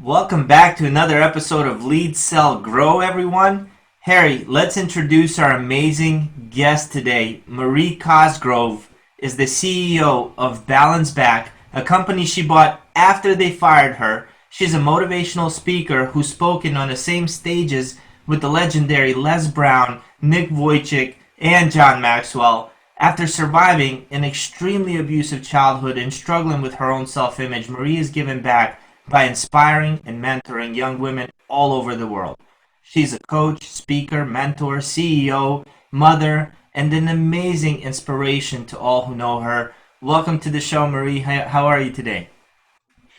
Welcome back to another episode of Lead Sell Grow, everyone. Harry, let's introduce our amazing guest today. Marie Cosgrove is the CEO of Balance Back, a company she bought after they fired her. She's a motivational speaker who's spoken on the same stages with the legendary Les Brown, Nick Vujicic, and John Maxwell. After surviving an extremely abusive childhood and struggling with her own self-image, Marie has given back by inspiring and mentoring young women all over the world. She's a coach, speaker, mentor, CEO, mother, and an amazing inspiration to all who know her. Welcome to the show, Marie. How are you today?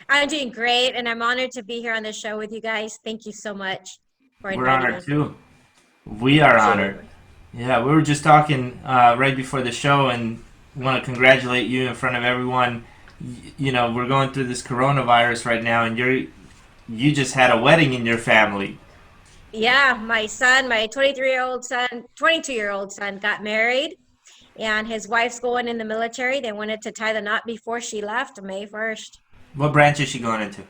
I'm doing great, and I'm honored to be here on the show with you guys. Thank you so much for We're inviting honored me. too. We are honored. Absolutely. Yeah, we were just talking right before the show, and want to congratulate you in front of everyone. We're going through this coronavirus right now, and you just had a wedding in your family. Yeah, my son, my 23-year-old son, 22-year-old son got married, and his wife's going in the military. They wanted to tie the knot before she left May 1st. What branch is she going into?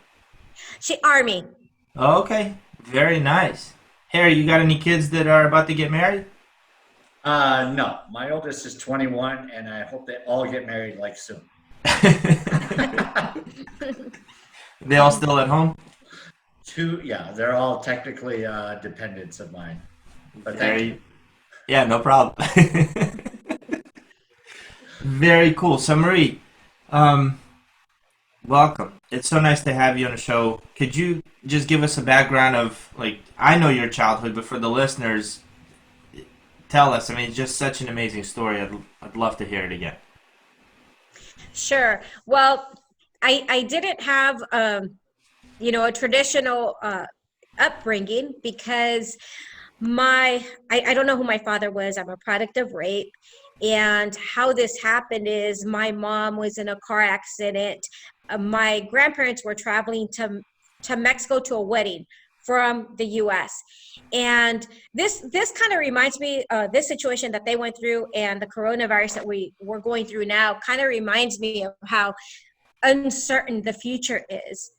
She Army. Oh, okay, very nice. Harry, you got any kids that are about to get married? No, my oldest is 21, and I hope they all get married like soon. They all still at home? Two, yeah, they're all technically dependents of mine. But thank you. Very, yeah, no problem. Very cool. So, Marie, um, welcome. It's so nice to have you on the show. Could you just give us a background of, like, I know your childhood, but for the listeners, tell us. I mean, it's just such an amazing story. I'd love to hear it again. Sure. Well, I didn't have a traditional upbringing because I don't know who my father was. I'm a product of rape. And how this happened is my mom was in a car accident. My grandparents were traveling to Mexico to a wedding from the US. And this kind of reminds me, this situation that they went through and the coronavirus that we're going through now kind of reminds me of how uncertain the future is,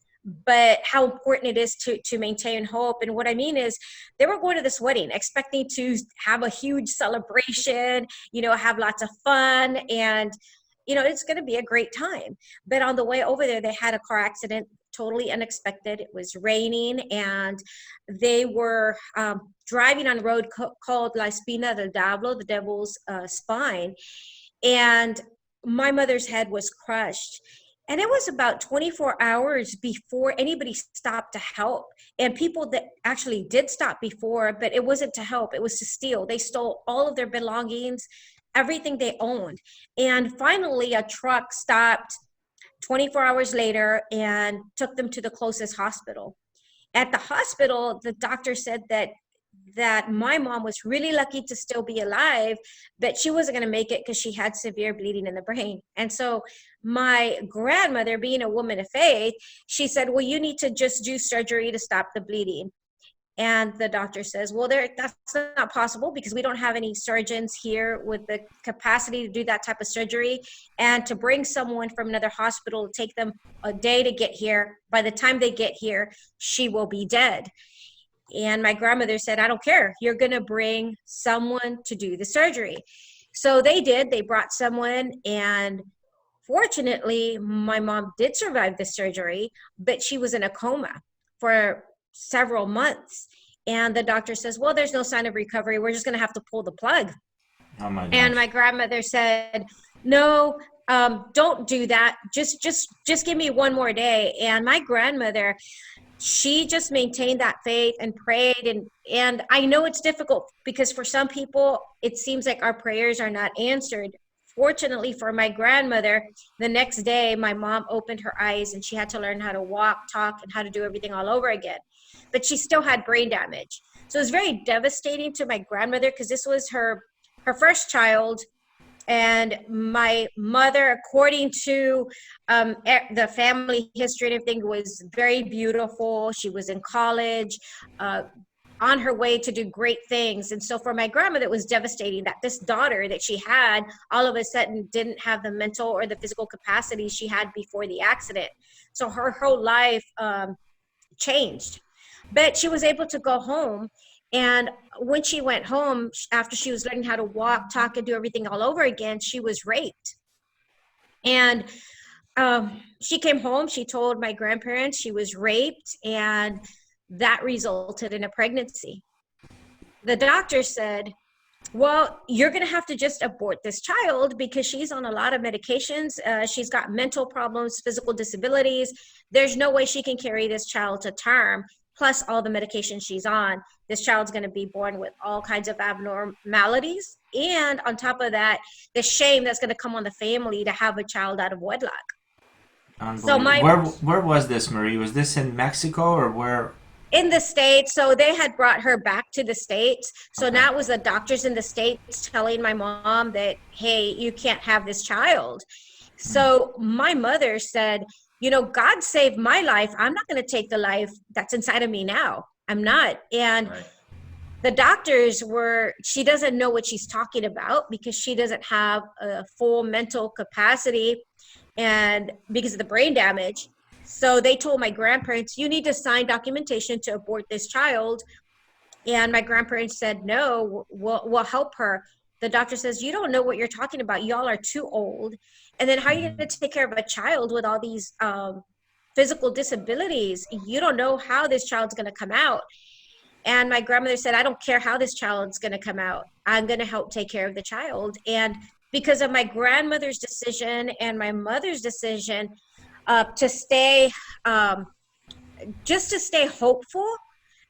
but how important it is to maintain hope. And what I mean is they were going to this wedding expecting to have a huge celebration, have lots of fun, and it's going to be a great time. But on the way over there, they had a car accident, totally unexpected. It was raining, and they were driving on a road called La Espina del Diablo, the devil's spine. And my mother's head was crushed. And it was about 24 hours before anybody stopped to help. And people that actually did stop before, but it wasn't to help, it was to steal. They stole all of their belongings, everything they owned. And finally, a truck stopped 24 hours later and took them to the closest hospital. At the hospital, the doctor said that my mom was really lucky to still be alive, but she wasn't going to make it because she had severe bleeding in the brain. And so my grandmother, being a woman of faith, she said, well, you need to just do surgery to stop the bleeding. And the doctor says, well, that's not possible because we don't have any surgeons here with the capacity to do that type of surgery. And to bring someone from another hospital, take them a day to get here. By the time they get here, she will be dead. And my grandmother said, I don't care. You're going to bring someone to do the surgery. So they did. They brought someone. And fortunately, my mom did survive the surgery, but she was in a coma for several months. And the doctor says, well, there's no sign of recovery. We're just going to have to pull the plug. Oh my And gosh. my grandmother said, no, don't do that. Just give me one more day. And my grandmother, she just maintained that faith and prayed. And I know it's difficult because for some people, it seems like our prayers are not answered. Fortunately for my grandmother, the next day, my mom opened her eyes and she had to learn how to walk, talk, and how to do everything all over again. But she still had brain damage. So it was very devastating to my grandmother because this was her first child. And my mother, according to the family history and everything, was very beautiful. She was in college, on her way to do great things. And so for my grandmother, it was devastating that this daughter that she had all of a sudden didn't have the mental or the physical capacity she had before the accident. So her whole life, changed. But she was able to go home. And when she went home, after she was learning how to walk, talk, and do everything all over again, she was raped. And she came home, she told my grandparents she was raped, and that resulted in a pregnancy. The doctor said, well, you're going to have to just abort this child because she's on a lot of medications. She's got mental problems, physical disabilities. There's no way she can carry this child to term. Plus all the medication she's on. This child's going to be born with all kinds of abnormalities. And on top of that, the shame that's going to come on the family to have a child out of wedlock. So where was this, Marie? Was this in Mexico or where? In the States. So they had brought her back to the States. So now it was the doctors in the States telling my mom that, hey, you can't have this child. So my mother said, you know, God saved my life. I'm not going to take the life that's inside of me now. I'm not. And the doctors she doesn't know what she's talking about because she doesn't have a full mental capacity and because of the brain damage. So they told my grandparents, you need to sign documentation to abort this child. And my grandparents said, no, we'll help her. The doctor says, you don't know what you're talking about. Y'all are too old. And then how are you going to take care of a child with all these physical disabilities? You don't know how this child's going to come out. And my grandmother said, I don't care how this child's going to come out. I'm going to help take care of the child. And because of my grandmother's decision and my mother's decision, to stay, just to stay hopeful,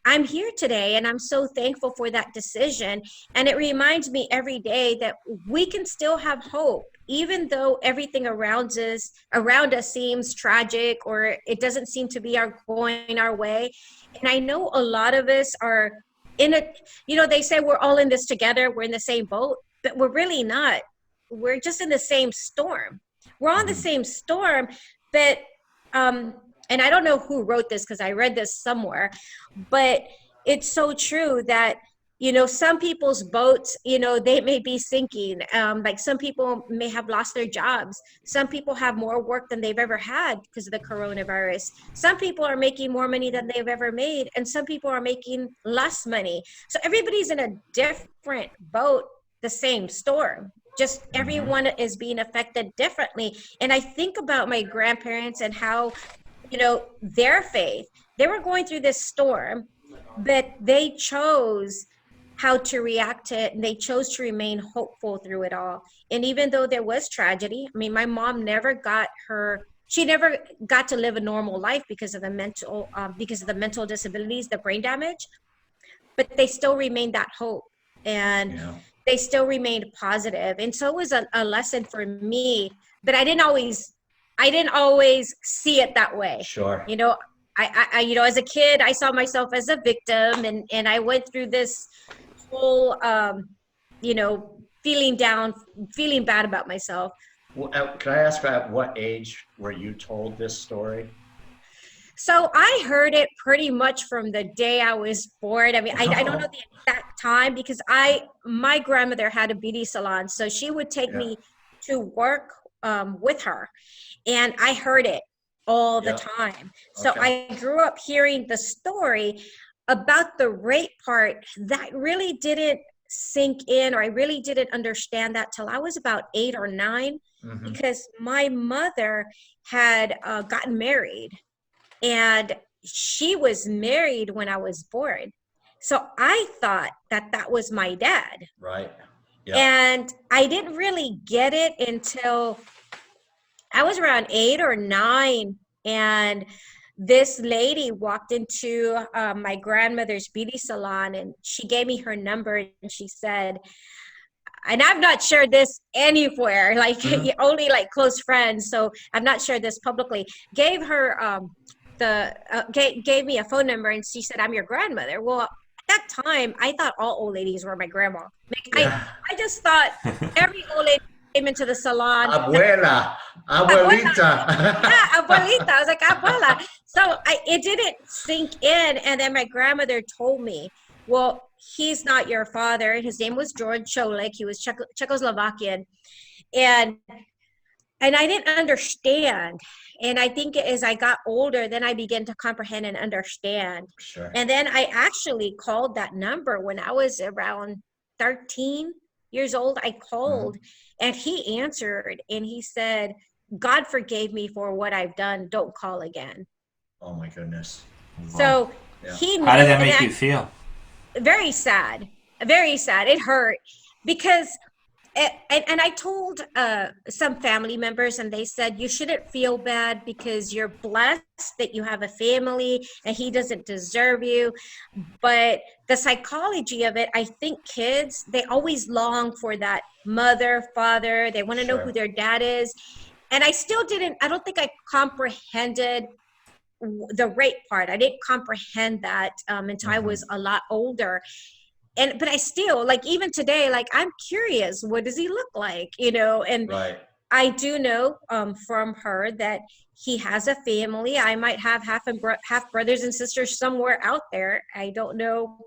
I'm here today, and I'm so thankful for that decision. And it reminds me every day that we can still have hope, even though everything around us seems tragic or it doesn't seem to be going our way. And I know a lot of us are in it. You know, they say we're all in this together. We're in the same boat, but we're really not. We're just in the same storm. We're on the same storm. But, and I don't know who wrote this because I read this somewhere, but it's so true that, you know, some people's boats, you know, they may be sinking. Like some people may have lost their jobs. Some people have more work than they've ever had because of the coronavirus. Some people are making more money than they've ever made, and some people are making less money. So everybody's in a different boat, the same storm. Just everyone is being affected differently. And I think about my grandparents and how, you know, their faith, they were going through this storm, but they chose how to react to it. And they chose to remain hopeful through it all. And even though there was tragedy, I mean, my mom never got to live a normal life because of the mental disabilities, the brain damage, but they still remained that hope. And they still remained positive. And so it was a lesson for me, but I didn't always see it that way. Sure. You know, I you know, as a kid, I saw myself as a victim, and I went through this whole, you know, feeling bad about myself. Well, can I ask at what age were you told this story? So I heard it pretty much from the day I was born. I mean, I don't know the exact time because my grandmother had a beauty salon. So she would take me to work with her, and I heard it all the time. So I grew up hearing the story about the rape part that really didn't sink in, or I really didn't understand that till I was about 8 or 9, because my mother had gotten married. And she was married when I was born. So I thought that was my dad. Right. Yeah. And I didn't really get it until I was around 8 or 9. And this lady walked into my grandmother's beauty salon, and she gave me her number, and she said, and I've not shared this anywhere, like only like close friends. So I've not shared this publicly. Gave her gave me a phone number, and she said, I'm your grandmother. Well, at that time, I thought all old ladies were my grandma. Like, I just thought every old lady came into the salon. Abuelita. Yeah, abuelita. I was like, abuela. So it didn't sink in. And then my grandmother told me, well, he's not your father. His name was George Cholik. He was Czechoslovakian. And and I didn't understand. And I think as I got older, then I began to comprehend and understand. Sure. And then I actually called that number when I was around 13 years old. I called and he answered and he said, God forgave me for what I've done. Don't call again. Oh my goodness. Wow. So Yeah. he knew, How did that and make you feel? very sad, very sad. It hurt because and I told some family members, and they said, you shouldn't feel bad because you're blessed that you have a family and he doesn't deserve you. But the psychology of it, I think kids, they always long for that mother, father. They want to know who Sure. their dad is. And I don't think I comprehended the rape part. I didn't comprehend that until I was a lot older. But I still, like, even today, like, I'm curious, what does he look like, and Right. I do know from her that he has a family. I might have half brothers and sisters somewhere out there. I don't know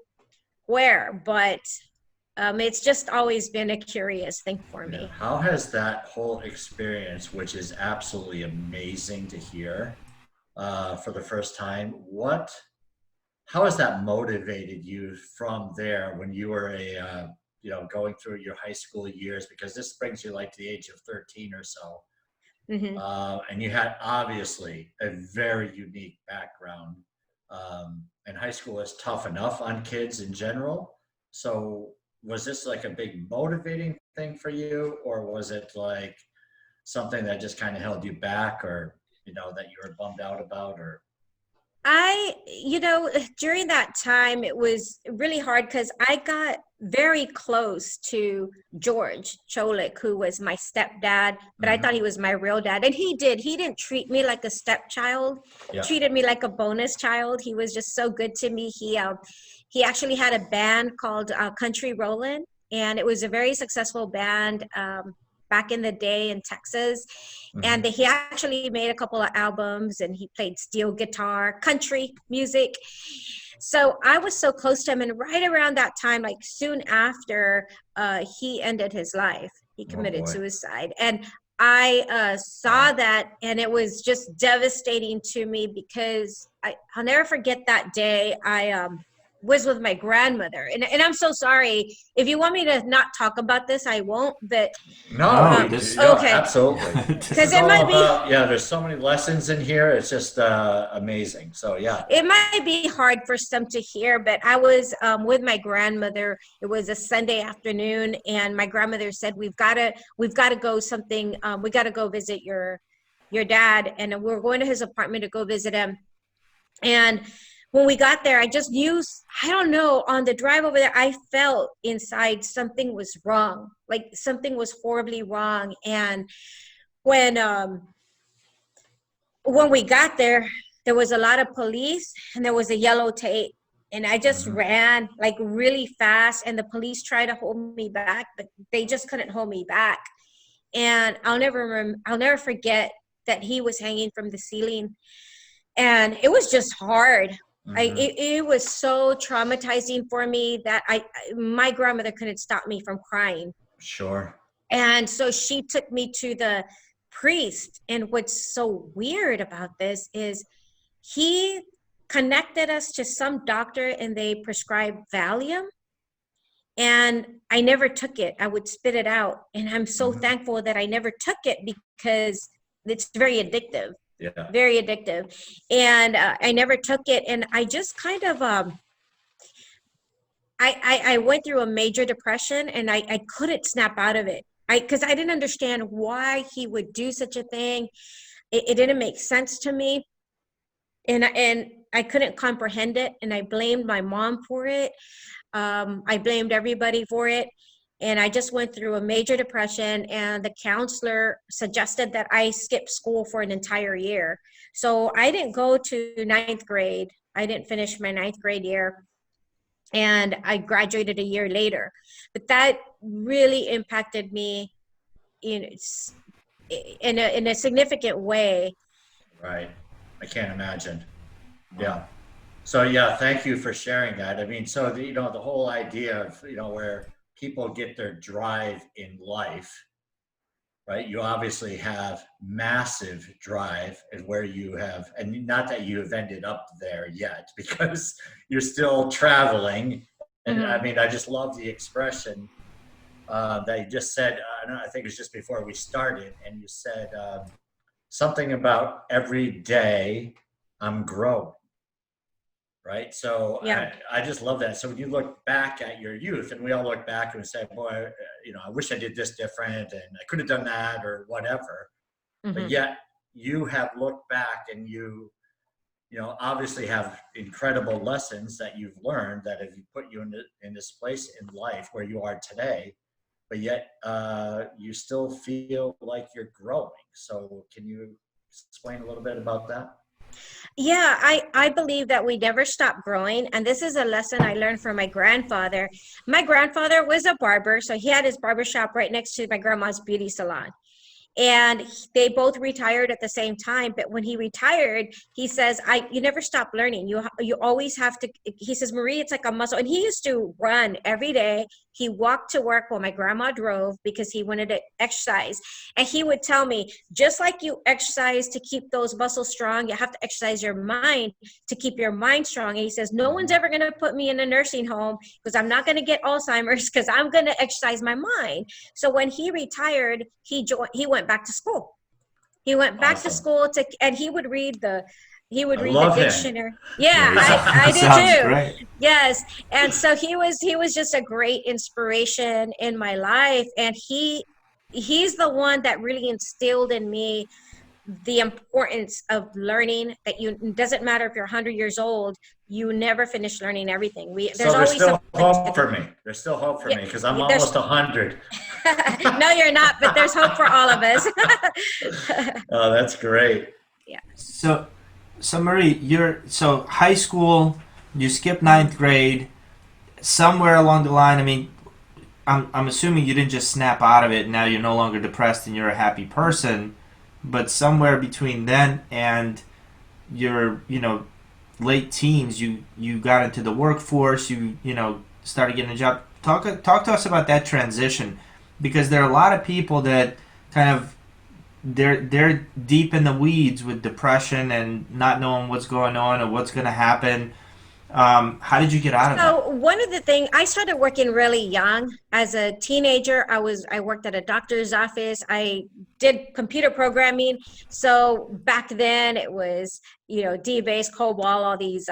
where, but it's just always been a curious thing for Yeah. me. How has that whole experience, which is absolutely amazing to hear for the first time, how has that motivated you from there when you were going through your high school years? Because this brings you like to the age of 13 or so. Hmm. And you had obviously a very unique background. And high school is tough enough on kids in general. So was this like a big motivating thing for you, or was it like something that just kind of held you back, or that you were bummed out about, or During that time, it was really hard because I got very close to George Cholik, who was my stepdad, but I thought he was my real dad. And he didn't treat me like a stepchild, yeah, treated me like a bonus child. He was just so good to me. He actually had a band called Country Rollin', and it was a very successful band back in the day in Texas. And he actually made a couple of albums, and he played steel guitar, country music. So I was so close to him, and right around that time, like soon after, he ended his life. He oh committed boy, suicide, and I saw that, and it was just devastating to me because I'll never forget that day. I was with my grandmother, and I'm so sorry. If you want me to not talk about this, I won't. But No, no, this okay, absolutely. this This because is it all might be about, there's so many lessons in here. It's just amazing. So yeah, it might be hard for some to hear, but I was with my grandmother. It was a Sunday afternoon, and my grandmother said, we've got to go something. We got to go visit your dad, and we're going to his apartment to go visit him. And when we got there, I just knew, I don't know, on the drive over there, I felt inside something was wrong, like something was horribly wrong. And when when we got there, there was a lot of police and there was a yellow tape. And I just ran like really fast, and the police tried to hold me back, but they just couldn't hold me back. And I'll never forget that he was hanging from the ceiling, and it was just hard. It was so traumatizing for me that my grandmother couldn't stop me from crying. sure, And so she took me to the priest. And what's so weird about this is he connected us to some doctor, and they prescribed Valium. And I never took it. I would spit it out. And I'm so thankful that I never took it because it's very addictive, yeah, very addictive. And I never took it. And I just kind of, I went through a major depression, and I couldn't snap out of it. Because I didn't understand why he would do such a thing. It didn't make sense to me. And I couldn't comprehend it. And I blamed my mom for it. I blamed everybody for it. And I just went through a major depression, and the counselor suggested that I skip school for an entire year. So I didn't go to ninth grade. I didn't finish my ninth grade year, and I graduated a year later. But that really impacted me in in a significant way. right. I can't imagine. wow. Yeah. So yeah, thank you for sharing that. I mean, so the whole idea of where people get their drive in life right? You obviously have massive drive and where you have, and not that you have ended up there yet because you're still traveling. And I mean, I just love the expression that you just said. I think it was just before we started, and you said something about every day I'm growing. Right. So Yeah. I just love that. So when you look back at your youth, and we all look back and say, boy, I wish I did this different and I could have done that or whatever. But yet you have looked back and obviously have incredible lessons that you've learned that have put you in this place in life where you are today. But yet you still feel like you're growing. So can you explain a little bit about that? Yeah, I believe that we never stop growing. And this is a lesson I learned from my grandfather. My grandfather was a barber, so he had his barber shop right next to my grandma's beauty salon. And they both retired at the same time. But when he retired, he says, you never stop learning. You always have to. He says, Marie, it's like a muscle. And he used to run every day. He walked to work while my grandma drove because he wanted to exercise. And he would tell me, just like you exercise to keep those muscles strong, you have to exercise your mind to keep your mind strong. And he says, no one's ever going to put me in a nursing home because I'm not going to get Alzheimer's because I'm going to exercise my mind. So when he retired, he went back to school. He went back to Awesome. school and he would read the love him. dictionary. Yeah, Yeah, I sounds did too. great. Yes. And so he was just a great inspiration in my life. And he's the one that really instilled in me the importance of learning, that it doesn't matter if you're 100 years old, you never finish learning everything. There's So there's always still something hope for me. There's still hope for me because I'm there's almost 100. No, you're not, but there's hope for all of us. Oh, that's great. Yeah. So Marie, so high school, you skipped ninth grade. Somewhere along the line, I mean, I'm assuming you didn't just snap out of it and now you're no longer depressed and you're a happy person, but somewhere between then and your, late teens, you got into the workforce, you started getting a job. Talk to us about that transition, because there are a lot of people that kind of they're deep in the weeds with depression and not knowing what's going on or what's going to happen. How did you get out of that? So one of the things, I started working really young. As a teenager, I worked at a doctor's office. I did computer programming. So back then it was, D-Base, COBOL, all these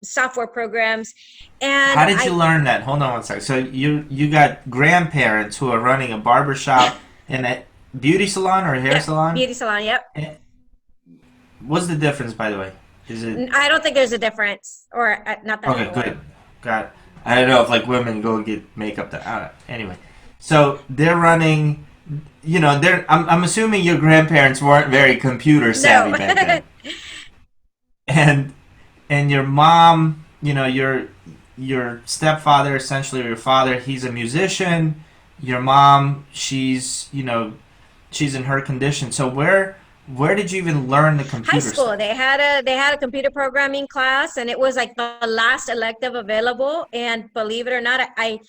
software programs. And How did you learn that? Hold on one second. So you got grandparents who are running a barber shop and a beauty salon or a hair salon? Beauty salon, yep. What's the difference, by the way? Is it I don't think there's a difference, or not that. okay? Good, got it. I don't know if like women go get makeup. Anyway, so they're running. I'm assuming your grandparents weren't very computer savvy back then. And your mom, your stepfather, essentially, or your father, he's a musician. Your mom, she's in her condition. So where did you even learn the computer High school, stuff? they had a computer programming class, and it was like the last elective available. And believe it or not, I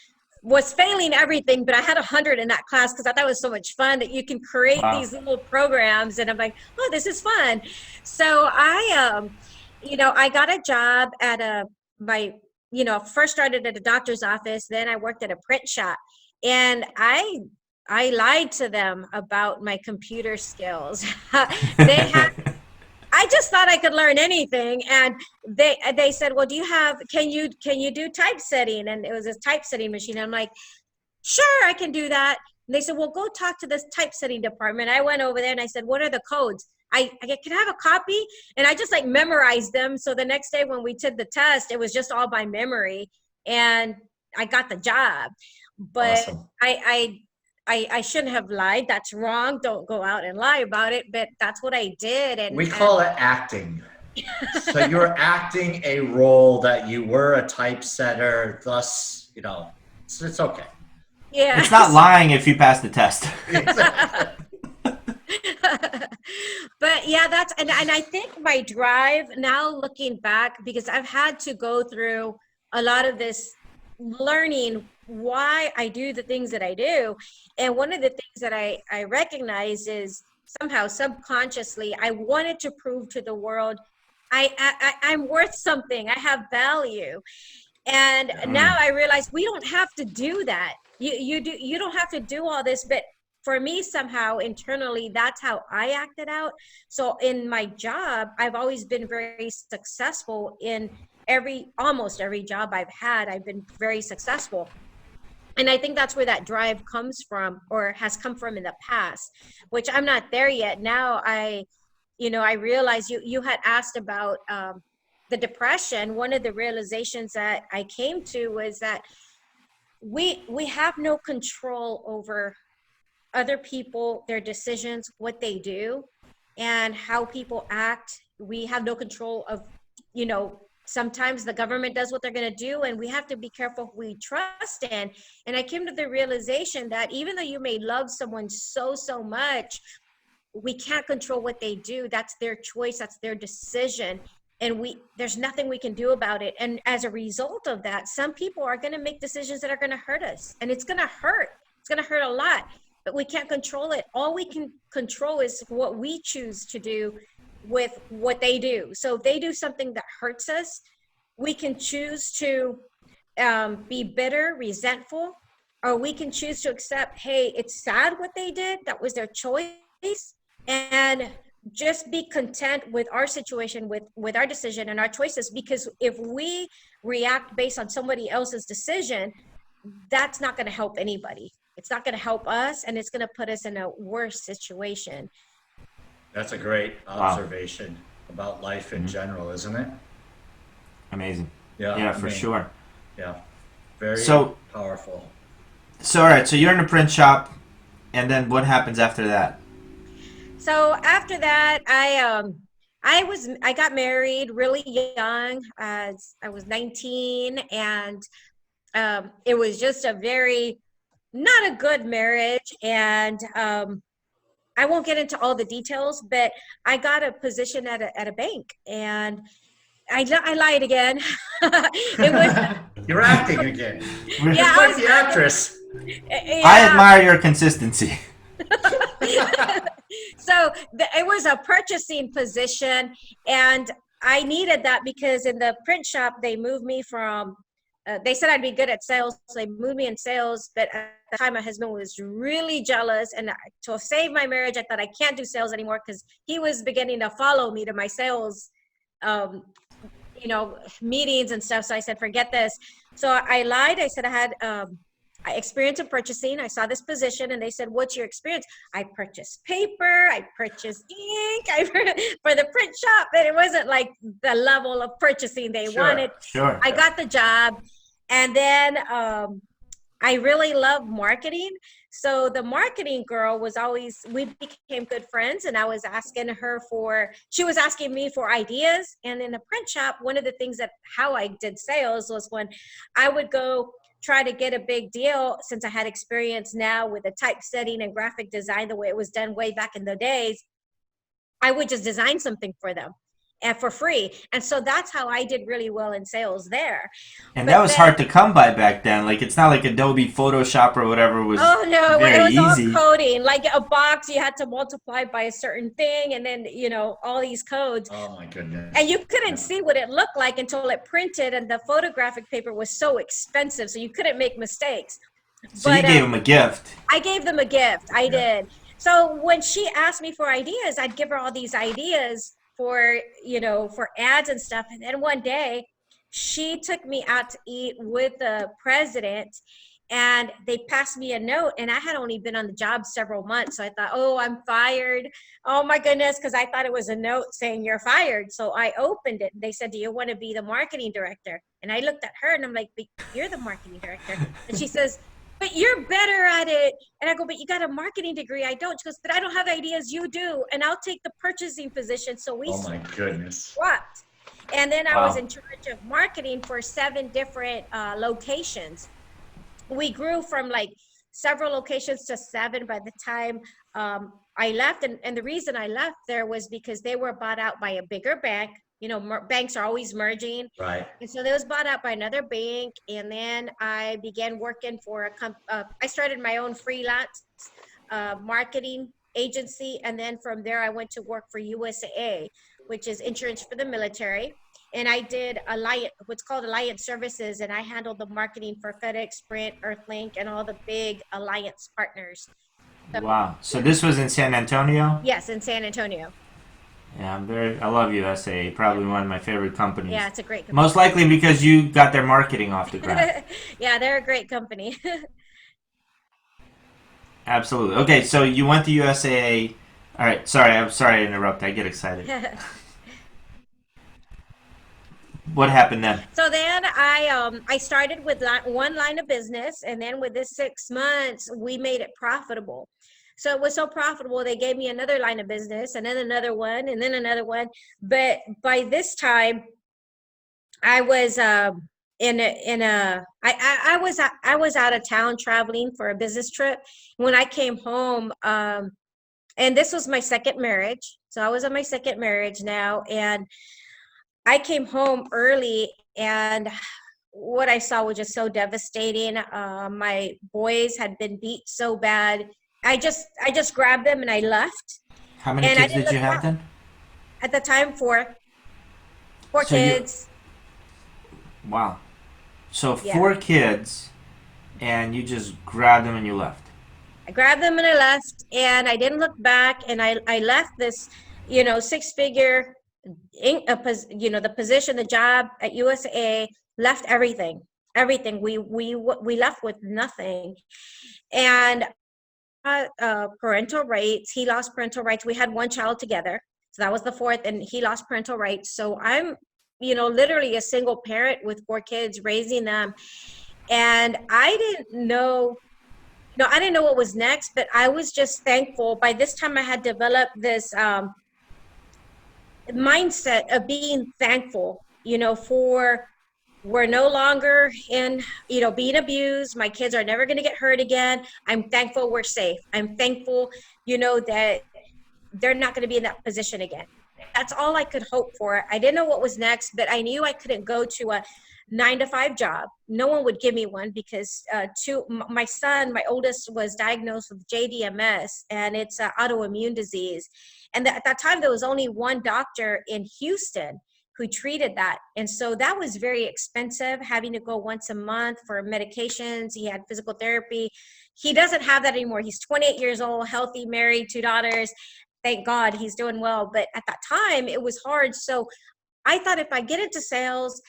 was failing everything, but I had 100 in that class because I thought it was so much fun that you can create Wow. these little programs. And I'm like, oh, this is fun. So I got a job at first started at a doctor's office. Then I worked at a print shop, and I lied to them about my computer skills. I just thought I could learn anything, and they said, well, can you do typesetting? And it was a typesetting machine. I'm like, sure, I can do that. And they said, well, go talk to this typesetting department. I went over there and I said, what are the codes? I can have a copy, and I just memorized them. So the next day when we did the test, it was just all by memory, and I got the job. But Awesome. I shouldn't have lied. That's wrong. Don't go out and lie about it. But that's what I did. And We call it acting. So you're acting a role that you were a typesetter, thus, it's okay. yeah. It's not lying if you pass the test. But yeah, and I think my drive now, looking back, because I've had to go through a lot of this, learning why I do the things that I do. And one of the things that I recognize is somehow subconsciously, I wanted to prove to the world I'm worth something. I have value. And now I realize we don't have to do that. You don't have to do all this, but for me, somehow internally, that's how I acted out. So in my job, I've always been very successful in almost every job I've had. I've been very successful. And I think that's where that drive comes from, or has come from in the past, which I'm not there yet. Now I realize you had asked about the depression. One of the realizations that I came to was that we have no control over other people, their decisions, what they do, and how people act. We have no control of, sometimes the government does what they're going to do, and we have to be careful who we trust in. And I came to the realization that even though you may love someone so, so much, we can't control what they do. That's their choice. That's their decision. And there's nothing we can do about it. And as a result of that, some people are going to make decisions that are going to hurt us, and it's going to hurt. It's going to hurt a lot, but we can't control it. All we can control is what we choose to do with what they do. So if they do something that hurts us, we can choose to be bitter, resentful, or we can choose to accept, hey, it's sad what they did. That was their choice. And just be content with our situation, with our decision and our choices. Because if we react based on somebody else's decision, that's not going to help anybody. It's not going to help us, and it's going to put us in a worse situation. That's a great observation about life in general, isn't it? Amazing. Yeah, for sure. Yeah, very powerful. So all right, so you're in a print shop, and then what happens after that? So after that, I got married really young. I was 19, and it was just a not a good marriage. And I won't get into all the details, but I got a position at a bank, and I lied again. It was You're acting again. Yeah, like the actress. Yeah. I admire your consistency. So it was a purchasing position, and I needed that because in the print shop, they moved me from, they said I'd be good at sales, so they moved me in sales. But at the time, my husband was really jealous, and to save my marriage, I thought I can't do sales anymore because he was beginning to follow me to my sales meetings and stuff. So I said, forget this. So I lied. I said I had experience in purchasing. I saw this position, and they said, what's your experience? I purchased paper, I purchased ink, for the print shop, but it wasn't like the level of purchasing they wanted. Sure. I got the job, and then I really love marketing. So the marketing girl we became good friends, and she was asking me for ideas. And in the print shop, one of the things how I did sales was when I would go try to get a big deal, since I had experience now with the typesetting and graphic design, the way it was done way back in the days, I would just design something for them and for free. And so that's how I did really well in sales there. And that was hard to come by back then. Like, it's not like Adobe Photoshop or whatever was very it was easy. all coding. Like a box, you had to multiply by a certain thing, and then, all these codes. Oh my goodness. And you couldn't see what it looked like until it printed, and the photographic paper was so expensive, so you couldn't make mistakes. So you gave them a gift. I gave them a gift. I did. So when she asked me for ideas, I'd give her all these ideas for ads and stuff. And then one day she took me out to eat with the president, and they passed me a note, and I had only been on the job several months. So I thought, oh, I'm fired. Oh my goodness. Cause I thought it was a note saying you're fired. So I opened it. They said, do you want to be the marketing director? And I looked at her, and I'm like, but you're the marketing director. And she says, but you're better at it. And I go, but you got a marketing degree. I don't. She goes, but I don't have ideas. You do. And I'll take the purchasing position. So we Oh my goodness. swapped. And then I was in charge of marketing for 7 different locations. We grew from like several locations to 7 by the time I left. And the reason I left there was because they were bought out by a bigger bank. banks are always merging. Right. And so they was bought out by another bank. And then I began working for I started my own freelance marketing agency. And then from there, I went to work for USAA, which is insurance for the military. And I did what's called Alliance Services. And I handled the marketing for FedEx, Sprint, Earthlink, and all the big alliance partners. So, Wow. So this was in San Antonio? yes, in San Antonio. Yeah, I love USA. Probably one of my favorite companies. Yeah, it's a great company. Most likely because you got their marketing off the ground. Yeah, they're a great company. Absolutely. Okay, so you went to USAA. All right. Sorry, I'm sorry to interrupt. I get excited. What happened then? So then I started with one line of business, and then with this 6 months, we made it profitable. So it was so profitable, they gave me another line of business, and then another one, and then another one. But by this time, I was I was out of town traveling for a business trip. When I came home, and this was my second marriage, so I was on my second marriage now, and I came home early, and what I saw was just so devastating. My boys had been beat so bad. I just grabbed them and I left. How many And kids did you have then? At the time, four So kids. Wow. So Yeah. 4 kids, and you just grabbed them and you left. I grabbed them and I left, and I didn't look back. And I left this, 6-figure, the position, the job at USA, left everything. We left with nothing. And parental rights, he lost parental rights. We had one child together, so that was the fourth, and he lost parental rights. So I'm literally a single parent with 4 kids, raising them. And I didn't know what was next, but I was just thankful. By this time I had developed this mindset of being thankful, for we're no longer in, being abused. My kids are never going to get hurt again. I'm thankful we're safe. I'm thankful, that they're not going to be in that position again. That's all I could hope for. I didn't know what was next, but I knew I couldn't go to a 9-to-5 job. No one would give me one because my son, my oldest, was diagnosed with JDMS, and it's an autoimmune disease. And at that time, there was only one doctor in Houston who treated that. And so that was very expensive, having to go once a month for medications. He had physical therapy. He doesn't have that anymore. He's 28 years old, healthy, married, 2 daughters. Thank God he's doing well. But at that time, it was hard. So I thought if I get into sales,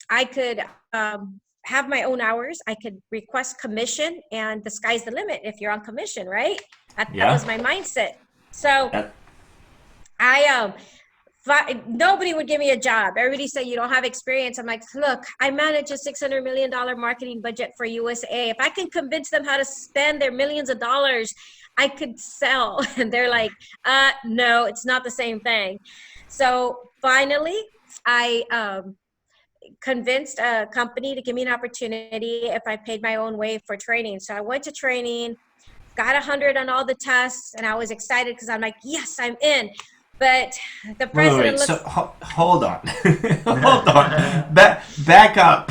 I could have my own hours. I could request commission, and the sky's the limit if you're on commission, right? That was my mindset. So nobody would give me a job. Everybody said, you don't have experience. I'm like, look, I manage a $600 million marketing budget for USA. If I can convince them how to spend their millions of dollars, I could sell. And they're like, no, it's not the same thing. So finally, I convinced a company to give me an opportunity if I paid my own way for training. So I went to training, got 100 on all the tests, and I was excited because I'm like, yes, I'm in. But the president Wait. So hold on. Hold on. Back up.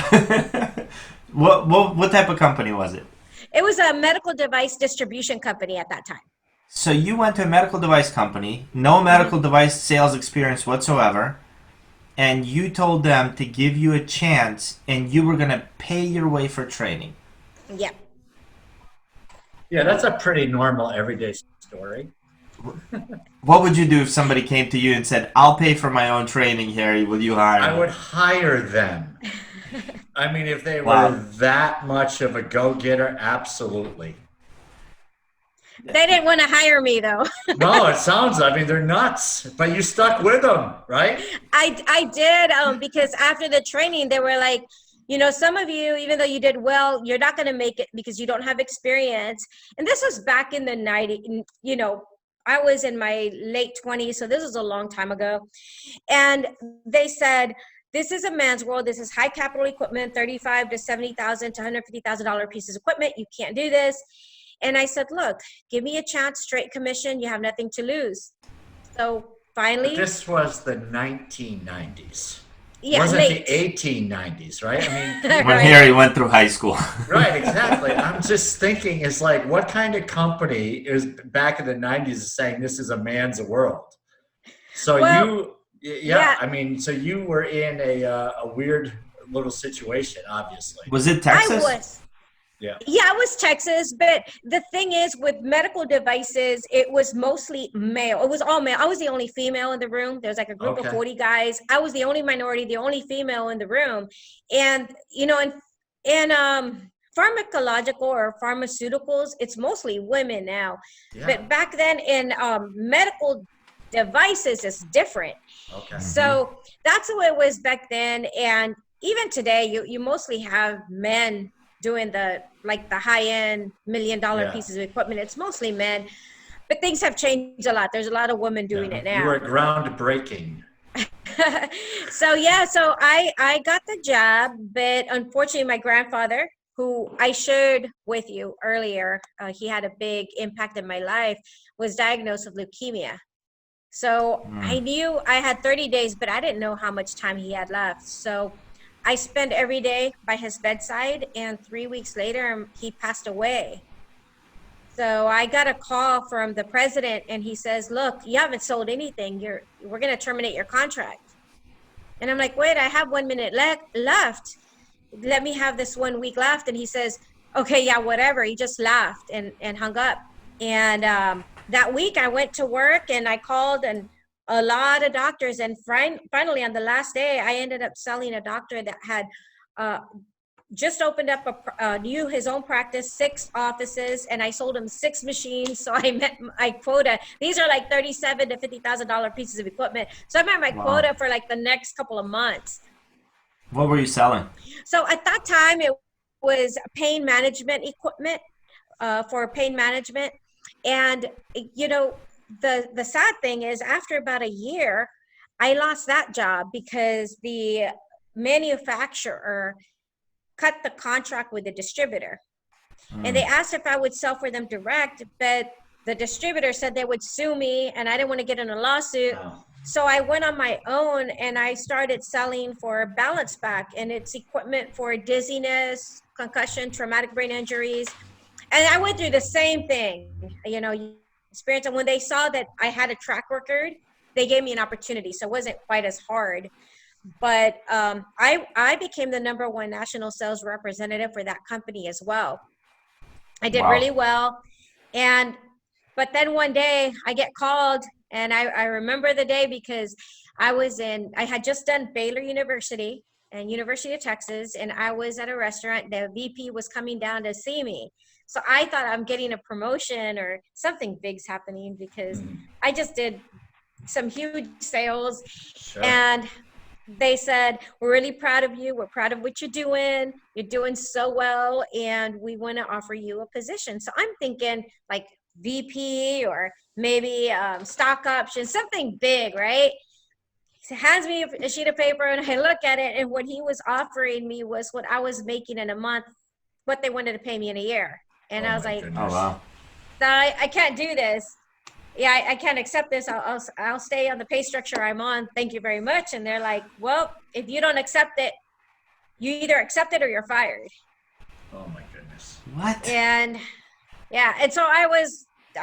What type of company was it? It was a medical device distribution company at that time. So you went to a medical device company, no medical device sales experience whatsoever, and you told them to give you a chance, and you were going to pay your way for training. Yeah. Yeah, that's a pretty normal everyday story. What would you do if somebody came to you and said, I'll pay for my own training, Harry, will you hire me? I would hire them. I mean, if they Wow. were that much of a go-getter, absolutely. They didn't want to hire me, though. No, they're nuts, but you stuck with them, right? I did, because after the training, they were like, some of you, even though you did well, you're not going to make it because you don't have experience. And this was back in the 90s, I was in my late 20s, so this was a long time ago. And they said, this is a man's world. This is high capital equipment, $35,000 to $70,000 to $150,000 pieces of equipment. You can't do this. And I said, look, give me a chance, straight commission. You have nothing to lose. So finally, But this was the 1990s. yeah, Wasn't late. the 1890s, right? I mean, When Right. Harry went through high school. right, exactly. I'm just thinking, it's like, what kind of company is back in the 90s is saying this is a man's world? So Well, yeah, yeah, I mean, so you were in a weird little situation, obviously. Was it I Texas? was. Yeah. Yeah, it was Texas, but the thing is, with medical devices, it was mostly male. It was all male. I was the only female in the room. There was like a group of Okay. 40 guys. I was the only minority, the only female in the room. And, you know, in pharmacological or pharmaceuticals, it's mostly women now. Yeah. But back then in medical devices, it's different. Okay. So that's the way it was back then. And even today, you mostly have men doing the high-end $1 million Yeah. pieces of equipment. It's mostly men, but things have changed a lot. There's a lot of women doing Yeah. it now. You were groundbreaking. So yeah, so I got the job, but unfortunately my grandfather, who I shared with you earlier, he had a big impact in my life, was diagnosed with leukemia. So I knew I had 30 days, but I didn't know how much time he had left. So I spent every day by his bedside, and 3 weeks later, he passed away. So I got a call from the president, and he says, "Look, you haven't sold anything. We're going to terminate your contract." And I'm like, "Wait, I have 1 minute left. Let me have this 1 week left." And he says, "Okay, yeah, whatever." He just laughed and hung up. And that week I went to work and I called and a lot of doctors. And finally, on the last day, I ended up selling a doctor that had just opened up his own practice, 6 offices, and I sold him 6 machines. So I met my quota. These are like $37,000 to $50,000 pieces of equipment. So I met my quota for like the next couple of months. What were you selling? So at that time, it was pain management equipment for pain management. And, you know, the sad thing is, after about a year, I lost that job because the manufacturer cut the contract with the distributor. And they asked if I would sell for them direct, but the distributor said they would sue me and I didn't want to get in a lawsuit. Wow. So I went on my own and I started selling for Balance Back, and it's equipment for dizziness, concussion, traumatic brain injuries. And I went through the same thing, you know, experience. And when they saw that I had a track record, they gave me an opportunity. So it wasn't quite as hard. But I became the #1 national sales representative for that company as well. I did really well. But then one day I get called, and I remember the day because I had just done Baylor University and University of Texas, and I was at a restaurant. The VP was coming down to see me. So I thought I'm getting a promotion or something big's happening because I just did some huge sales. Sure. And they said, "We're really proud of you. We're proud of what you're doing. You're doing so well, and we want to offer you a position." So I'm thinking like VP or maybe stock options, something big, right? He hands me a sheet of paper and I look at it, and what he was offering me was what I was making in a month, what they wanted to pay me in a year. And I was like, goodness. Oh, wow. I can't do this. Yeah, I can't accept this. I'll stay on the pay structure I'm on. Thank you very much. And they're like, "Well, if you don't accept it, you either accept it or you're fired." Oh my goodness. What? And yeah, and so I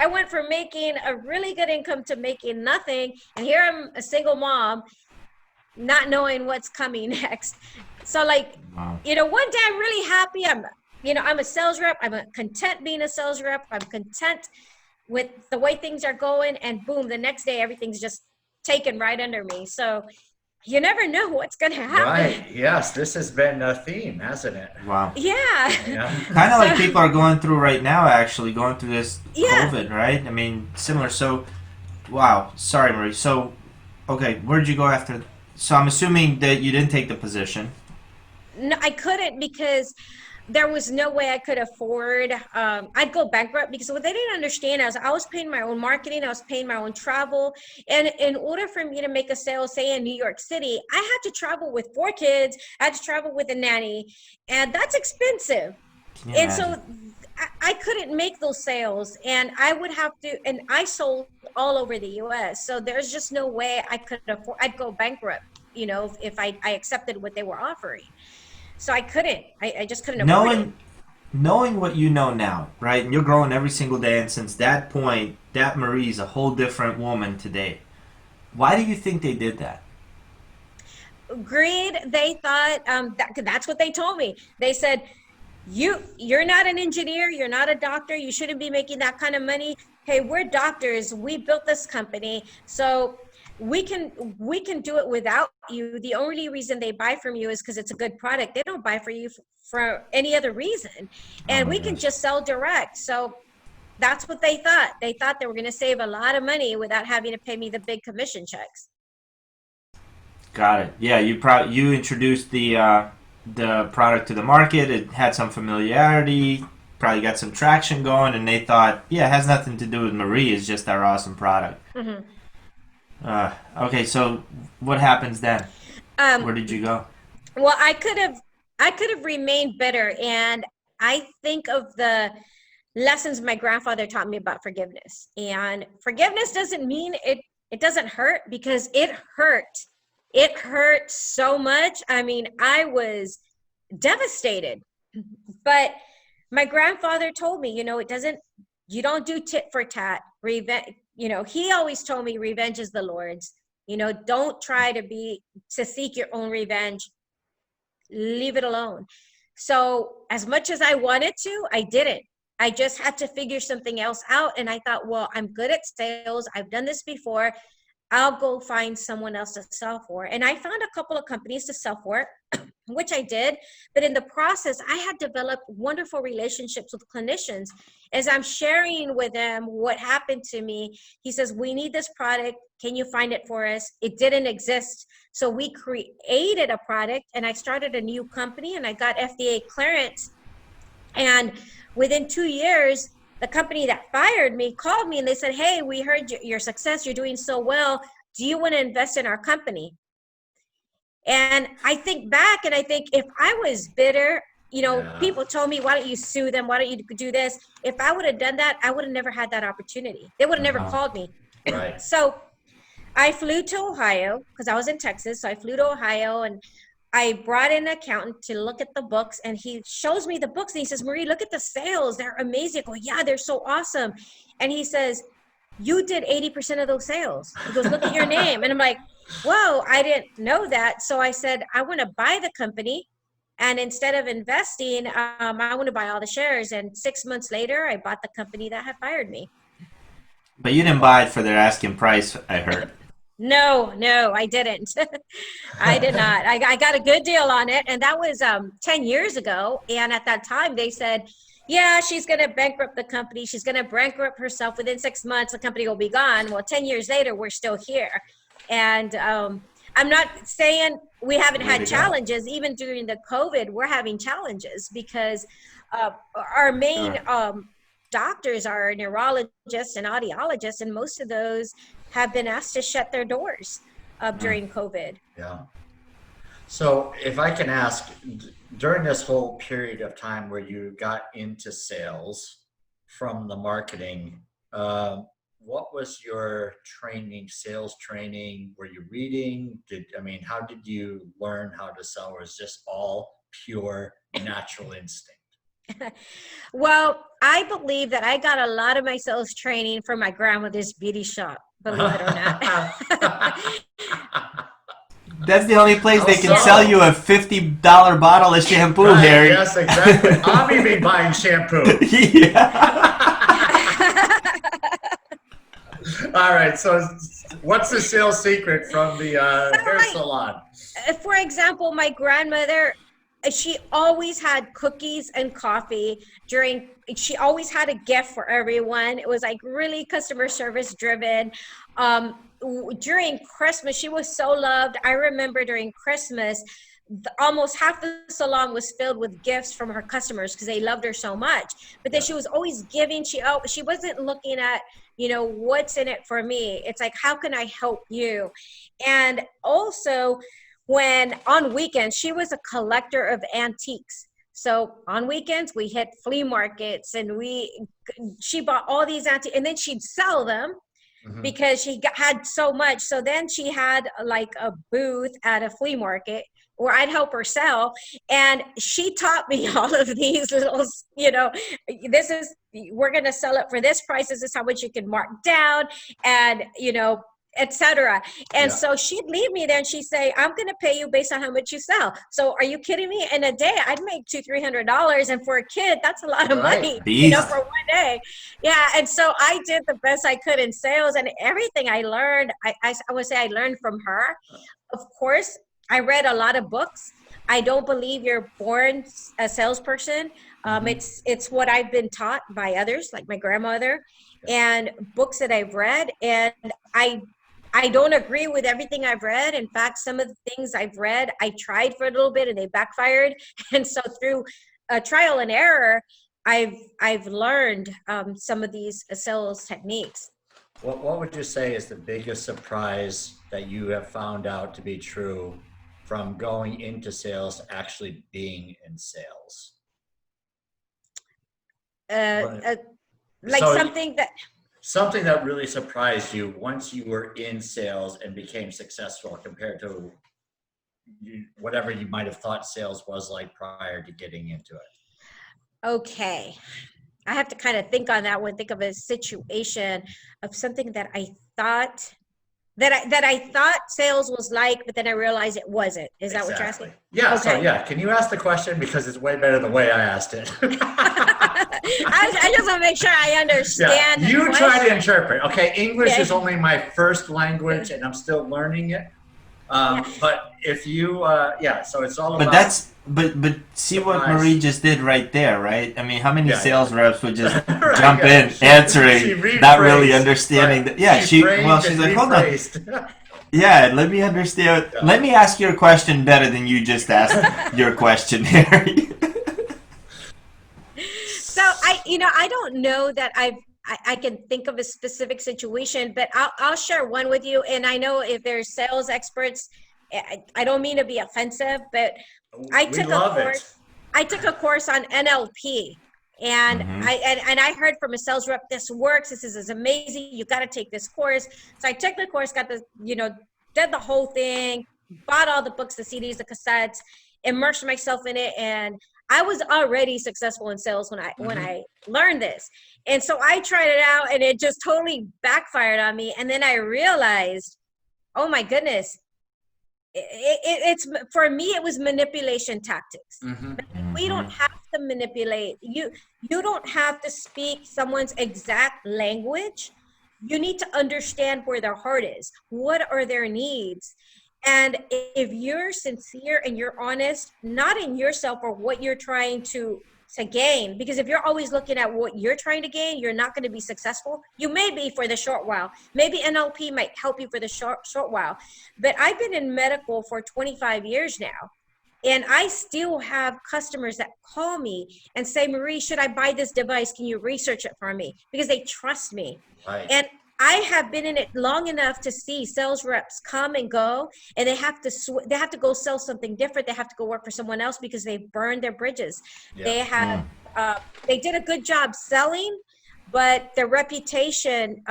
went from making a really good income to making nothing. And here I'm a single mom, not knowing what's coming next. So like, you know, one day I'm really happy. I'm a sales rep. I'm content being a sales rep. I'm content with the way things are going, and boom, the next day everything's just taken right under me. So you never know what's going to happen. Right. Yes, this has been a theme, hasn't it? Wow. Yeah. Kind of like people are going through right now, actually, going through this Yeah. COVID, right? I mean, similar. So, wow. Sorry, Marie. So, okay, where'd you go after? So I'm assuming that you didn't take the position. No, I couldn't because there was no way I could afford. I'd go bankrupt because what they didn't understand is I was paying my own marketing, I was paying my own travel, and in order for me to make a sale, say in New York City, I had to travel with 4 kids. I had to travel with a nanny, and that's expensive. Can you And imagine? so I couldn't make those sales, and I would have to, and I sold all over the US. So there's just no way I could afford, I'd go bankrupt, if I accepted what they were offering. So I couldn't, I just couldn't afford it. Knowing what you know now, right? And you're growing every single day, and since that point, that Marie's a whole different woman today. Why do you think they did that? Greed, they thought, that's what they told me. They said, you're not an engineer, you're not a doctor, you shouldn't be making that kind of money. Hey, we're doctors, we built this company, so we can do it without you. The only reason they buy from you is because it's a good product. They don't buy for you for any other reason. Oh And my we can gosh. just sell direct. So that's what they thought. They thought they were going to save a lot of money without having to pay me the big commission checks. Got it. Yeah, you introduced the product to the market. It had some familiarity, probably got some traction going, and they thought, yeah, it has nothing to do with Marie. It's just our awesome product. Hmm. Okay, so what happens then? Where Um, did you go? well, I could have remained bitter, and I think of the lessons my grandfather taught me about forgiveness. And forgiveness doesn't mean it doesn't hurt, because it hurt. It hurt so much. I mean, I was devastated. But my grandfather told me, you don't do tit for tat. Revenge, he always told me revenge is the Lord's. Don't try to seek your own revenge. Leave it alone. So as much as I wanted to, I didn't. I just had to figure something else out. And I thought, well, I'm good at sales. I've done this before. I'll go find someone else to sell for. And I found a couple of companies to sell for, which I did. But in the process, I had developed wonderful relationships with clinicians. As I'm sharing with them what happened to me, he says, we need this product. Can you find it for us? It didn't exist. So we created a product, and I started a new company, and I got FDA clearance. And within 2 years, the company that fired me called me, and they said, hey, we heard your success. You're doing so well. Do you want to invest in our company? And I think back, and I think, if I was bitter, Yeah. people told me, why don't you sue them? Why don't you do this? If I would have done that, I would have never had that opportunity. They would have never Uh-huh. called me. Right. So I flew to Ohio, because I was in Texas. So I flew to Ohio, and I brought in an accountant to look at the books, and he shows me the books, and he says, Marie, look at the sales. They're amazing. I go, yeah, they're so awesome. And he says, you did 80% of those sales. He goes, look at your name. And I'm like, whoa, I didn't know that. So I said, I want to buy the company. And instead of investing, I want to buy all the shares. And 6 months later, I bought the company that had fired me. But you didn't buy it for their asking price, I heard. No, I didn't. I did not. I got a good deal on it. And that was 10 years ago. And at that time, they said, yeah, she's going to bankrupt the company. She's going to bankrupt herself. Within 6 months, the company will be gone. Well, 10 years later, we're still here. And I'm not saying we haven't Way had to go. challenges. Even during the COVID, we're having challenges, because our main Sure. doctors are neurologists and audiologists, and most of those have been asked to shut their doors Mm. during COVID. Yeah. So if I can ask, during this whole period of time where you got into sales from the marketing, what was your training, sales training? Were you reading? How did you learn how to sell? Or is this all pure natural instinct? Well, I believe that I got a lot of my sales training from my grandmother's beauty shop, believe it or not. That's the only place How they can so? sell you a $50 bottle of shampoo, Right, Harry. yes, exactly. I'll even buying shampoo. Yeah. All right. So, what's the sales secret from the hair Right. salon? For example, my grandmother, she always had cookies and coffee she always had a gift for everyone. It was like really customer service driven. During Christmas, she was so loved. I remember during Christmas, almost half the salon was filled with gifts from her customers, because they loved her so much. But then Yeah. she was always giving. She wasn't looking at, what's in it for me. It's like, how can I help you? And also, when on weekends, she was a collector of antiques. So on weekends we hit flea markets, and she bought all these and then she'd sell them because had so much. So then she had like a booth at a flea market where I'd help her sell. And she taught me all of these little, we're going to sell it for this price. This is how much you can mark down, and, etc. And so she'd leave me there and she'd say, I'm going to pay you based on how much you sell. So are you kidding me? In a day, I'd make $200-300. And for a kid, that's a lot of money, for one day. Yeah. And so I did the best I could in sales, and everything I learned, I would say I learned from her. Of course, I read a lot of books. I don't believe you're born a salesperson. It's what I've been taught by others, like my grandmother, and books that I've read. And I don't agree with everything I've read. In fact, some of the things I've read, I tried for a little bit and they backfired. And so through trial and error, I've learned some of these sales techniques. What would you say is the biggest surprise that you have found out to be true from going into sales to actually being in sales? Something that really surprised you once you were in sales and became successful compared to whatever you might have thought sales was like prior to getting into it. Okay. I have to kind of think on that one, think of a situation of something that I thought sales was like, but then I realized it wasn't. Is that what you're asking? Yeah. Okay. So can you ask the question, because it's way better the way I asked it. I just want to make sure I understand. You try to interpret. Okay, English is only my first language, and I'm still learning it. But if you, so it's all about. But see what Marie just did right there, right? I mean, how many sales reps would just jump in, answering, not really understanding that? She's like, hold on. Yeah, let me understand. Let me ask your question better than you just asked your question, Harry. So I don't know that I can think of a specific situation, but I'll share one with you. And I know if there's sales experts, I don't mean to be offensive, but I took a course on NLP, and I heard from a sales rep, this works. This is amazing. You got to take this course. So I took the course, got the, did the whole thing, bought all the books, the CDs, the cassettes, immersed myself in it. And I was already successful in sales when I learned this. And so I tried it out, and it just totally backfired on me. And then I realized, oh my goodness, it's for me, it was manipulation tactics. We don't have to manipulate. You don't have to speak someone's exact language. You need to understand where their heart is. What are their needs? And if you're sincere and you're honest, not in yourself or what you're trying to gain, because if you're always looking at what you're trying to gain, you're not going to be successful. You may be for the short while. Maybe NLP might help you for the short while. But I've been in medical for 25 years now, and I still have customers that call me and say, Marie, should I buy this device? Can you research it for me? Because they trust me. Right. And I have been in it long enough to see sales reps come and go, and they have to go sell something different. They have to go work for someone else because they've burned their bridges. Yeah. They did a good job selling, but their reputation,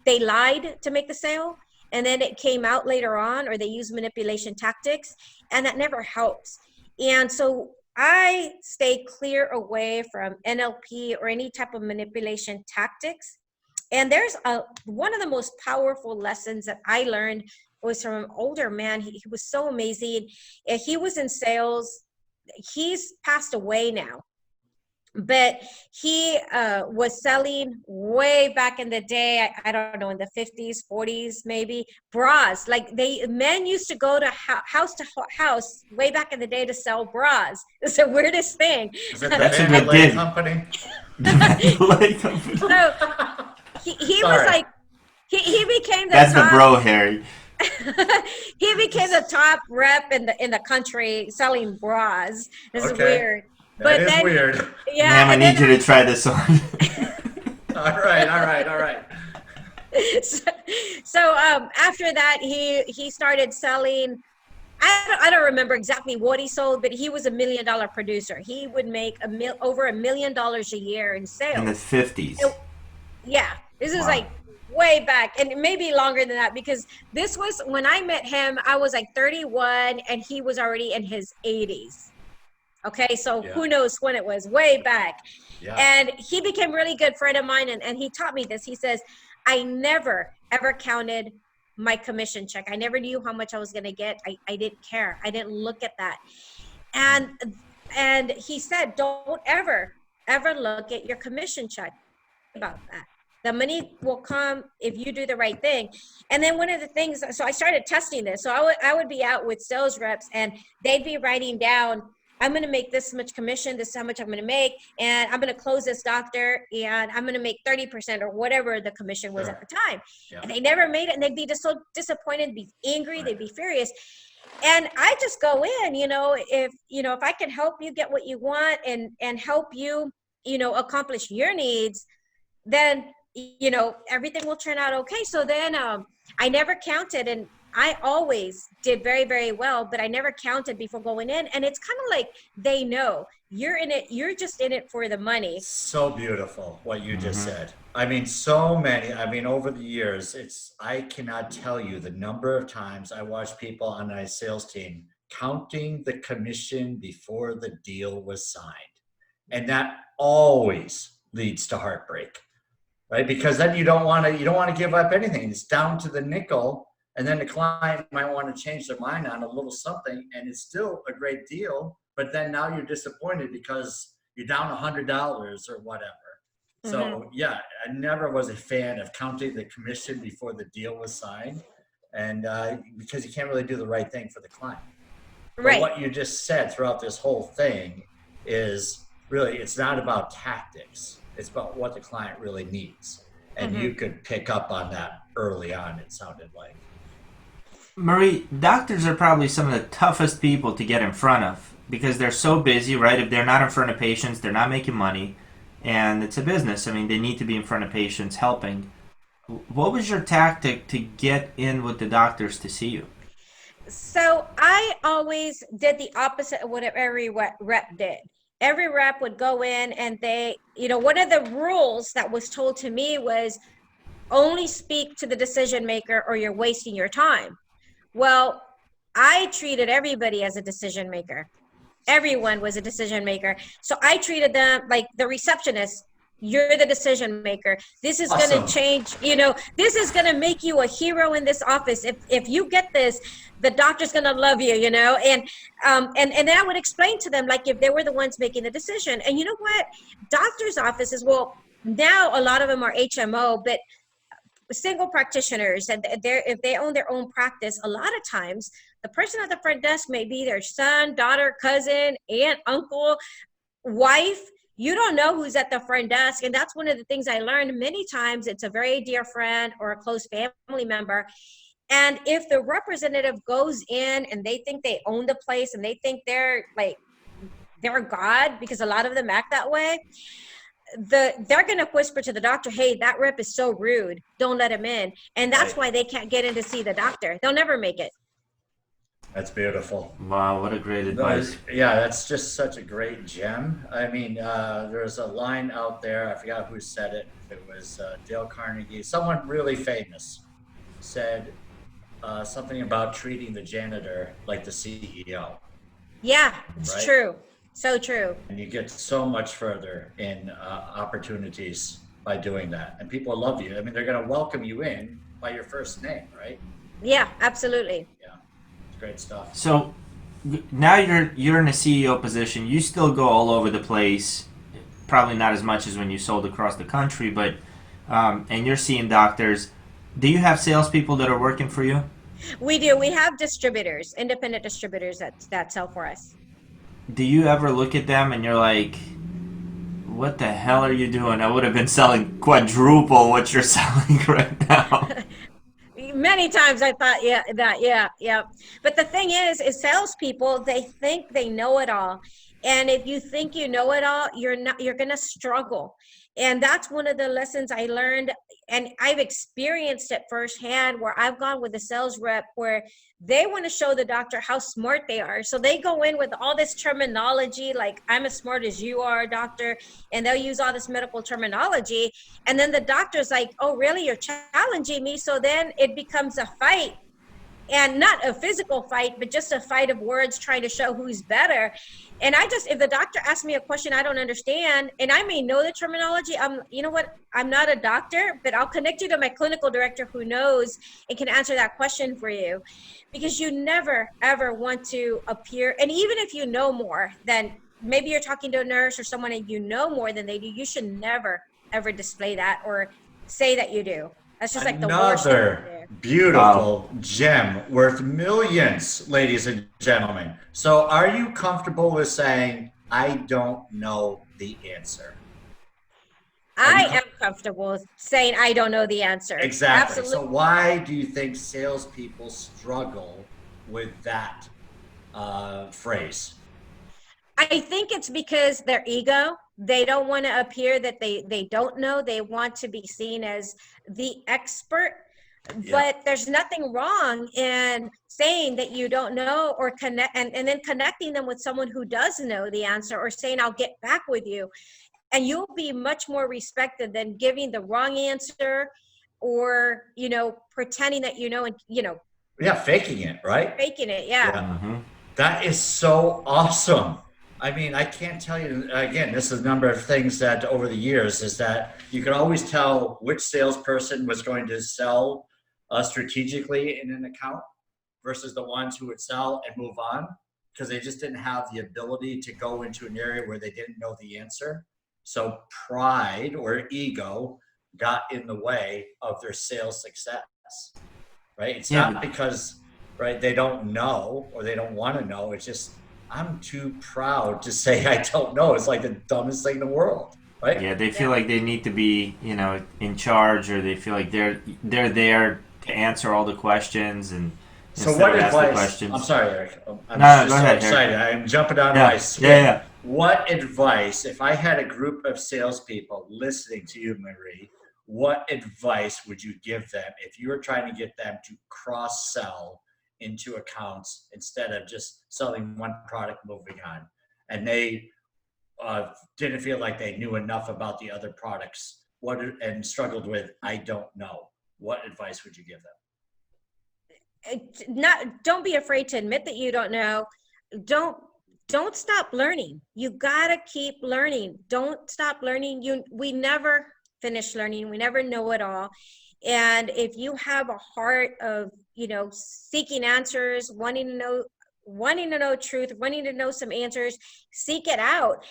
they lied to make the sale, and then it came out later on, or they used manipulation tactics, and that never helps. And so I stay clear away from NLP or any type of manipulation tactics. And there's one of the most powerful lessons that I learned was from an older man. He was so amazing. He was in sales. He's passed away now, but he was selling way back in the day. I don't know, in the 50s, 40s, maybe, bras. Like men used to go to house way back in the day to sell bras. It's the weirdest thing. Is it the Van Lay company? So, he was like, he became the That's top, the bro, Harry. He became the top rep in the country selling bras. This is weird. That is weird. Yeah. Ma'am, I need you to try this on. All right. So after that, he started selling. I don't remember exactly what he sold, but he was $1 million producer. He would make over $1 million a year in In the sales. 50s. Yeah, this is Wow. like way back, and maybe longer than that, because this was when I met him. I was like 31 and he was already in his 80s. Okay, so Yeah. who knows when, it was way back. Yeah. And he became a really good friend of mine, and he taught me this. He says, I never ever counted my commission check. I never knew how much I was going to get. I didn't care. I didn't look at that. And he said, don't ever look at your commission check about that. The money will come if you do the right thing. And then one of the things, so I started testing this. So I would be out with sales reps and they'd be writing down, I'm going to make this much commission. This is how much I'm going to make. And I'm going to close this doctor and I'm going to make 30% or whatever the commission was at the time. Yeah. And they never made it. And they'd be just so disappointed, be angry. Right. They'd be furious. And I just go in, if I can help you get what you want and help you, accomplish your needs, then everything will turn out okay. So then I never counted, and I always did very, very well, but I never counted before going in. And it's kind of like they know you're in it, you're just in it for the money. So beautiful what you just said. I mean, so many, over the years, I cannot tell you the number of times I watched people on my sales team counting the commission before the deal was signed. And that always leads to heartbreak. Right? Because then you don't want to give up anything. It's down to the nickel. And then the client might want to change their mind on a little something, and it's still a great deal. But then now you're disappointed because you're down $100 or whatever. So yeah, I never was a fan of counting the commission before the deal was signed, and because you can't really do the right thing for the client. Right. But what you just said throughout this whole thing is really, it's not about tactics. It's about what the client really needs. And you could pick up on that early on, it sounded like. Marie, doctors are probably some of the toughest people to get in front of because they're so busy, right? If they're not in front of patients, they're not making money. And it's a business. I mean, they need to be in front of patients helping. What was your tactic to get in with the doctors to see you? So I always did the opposite of what every rep did. Every rep would go in and they, one of the rules that was told to me was only speak to the decision maker or you're wasting your time. Well, I treated everybody as a decision maker. Everyone was a decision maker. So I treated them like the receptionist. You're the decision maker. This is Awesome. going to change, this is going to make you a hero in this office. If you get this, the doctor's going to love you, and then I would explain to them, like if they were the ones making the decision. And you know what? Doctors' offices, well, now a lot of them are HMO, but single practitioners, and if they own their own practice, a lot of times the person at the front desk may be their son, daughter, cousin, aunt, uncle, wife. You don't know who's at the front desk. And that's one of the things I learned many times. It's a very dear friend or a close family member. And if the representative goes in and they think they own the place and they think they're God, because a lot of them act that way, they're going to whisper to the doctor, hey, that rep is so rude. Don't let him in. And that's why they can't get in to see the doctor. They'll never make it. That's beautiful. Wow, what a great advice. Yeah, that's just such a great gem. I mean, there's a line out there, I forgot who said it. It was Dale Carnegie. Someone really famous said something about treating the janitor like the CEO. Yeah, it's Right? true. So true. And you get so much further in opportunities by doing that. And people love you. I mean, they're going to welcome you in by your first name, right? Yeah, absolutely. Yeah, it's great stuff. So now you're in a CEO position. You still go all over the place. Probably not as much as when you sold across the country, but and you're seeing doctors. Do you have salespeople that are working for you? We do. We have distributors, independent distributors that sell for us. Do you ever look at them and you're like, what the hell are you doing? I would have been selling quadruple what you're selling right now. Many times I thought, yeah. But the thing is salespeople, they think they know it all. And if you think you know it all, you're going to struggle. And that's one of the lessons I learned. And I've experienced it firsthand, where I've gone with a sales rep where they want to show the doctor how smart they are. So they go in with all this terminology, like, I'm as smart as you are, doctor. And they'll use all this medical terminology. And then the doctor's like, oh, really? You're challenging me. So then it becomes a fight, and not a physical fight, but just a fight of words, trying to show who's better. And if the doctor asks me a question I don't understand, and I may know the terminology, you know what, I'm not a doctor, but I'll connect you to my clinical director who knows and can answer that question for you. Because you never, ever want to appear, and even if you know more, then maybe you're talking to a nurse or someone and you know more than they do, you should never, ever display that or say that you do. That's just like the worst thing to Another do. beautiful gem worth millions, ladies and gentlemen. So are you comfortable with saying, I don't know the answer? I am comfortable saying I don't know the answer. Exactly. Absolutely. So why do you think salespeople struggle with that phrase? I think it's because their ego. They don't want to appear that they don't know. They want to be seen as the expert. Yeah. But there's nothing wrong in saying that you don't know, or connect, and then connecting them with someone who does know the answer, or saying, I'll get back with you. And you'll be much more respected than giving the wrong answer, or, pretending that and, Yeah, faking it, right? faking it. Yeah. Mm-hmm. That is so awesome. I mean, I can't tell you, again, this is a number of things that over the years is that you can always tell which salesperson was going to sell strategically in an account versus the ones who would sell and move on, because they just didn't have the ability to go into an area where they didn't know the answer. So pride or ego got in the way of their sales success, right? It's Yeah, not because, right, they don't know or they don't want to know. It's just, I'm too proud to say I don't know. It's like the dumbest thing in the world, right? yeah, they feel like they need to be, in charge, or they feel like they're there to answer all the questions and So instead what of ask the advice? questions. I'm sorry, Eric. I'm No, just go so ahead, excited. Harry. I'm jumping on Yeah, my yeah, skin. yeah. What advice, if I had a group of salespeople listening to you, Marie, what advice would you give them if you were trying to get them to cross-sell into accounts instead of just selling one product, moving on, and they didn't feel like they knew enough about the other products, and struggled with, I don't know. What advice would you give them? Don't be afraid to admit that you don't know. Don't stop learning. You gotta keep learning. Don't stop learning. We never finish learning. We never know it all. And if you have a heart of, seeking answers, wanting to know truth, wanting to know some answers, seek it out.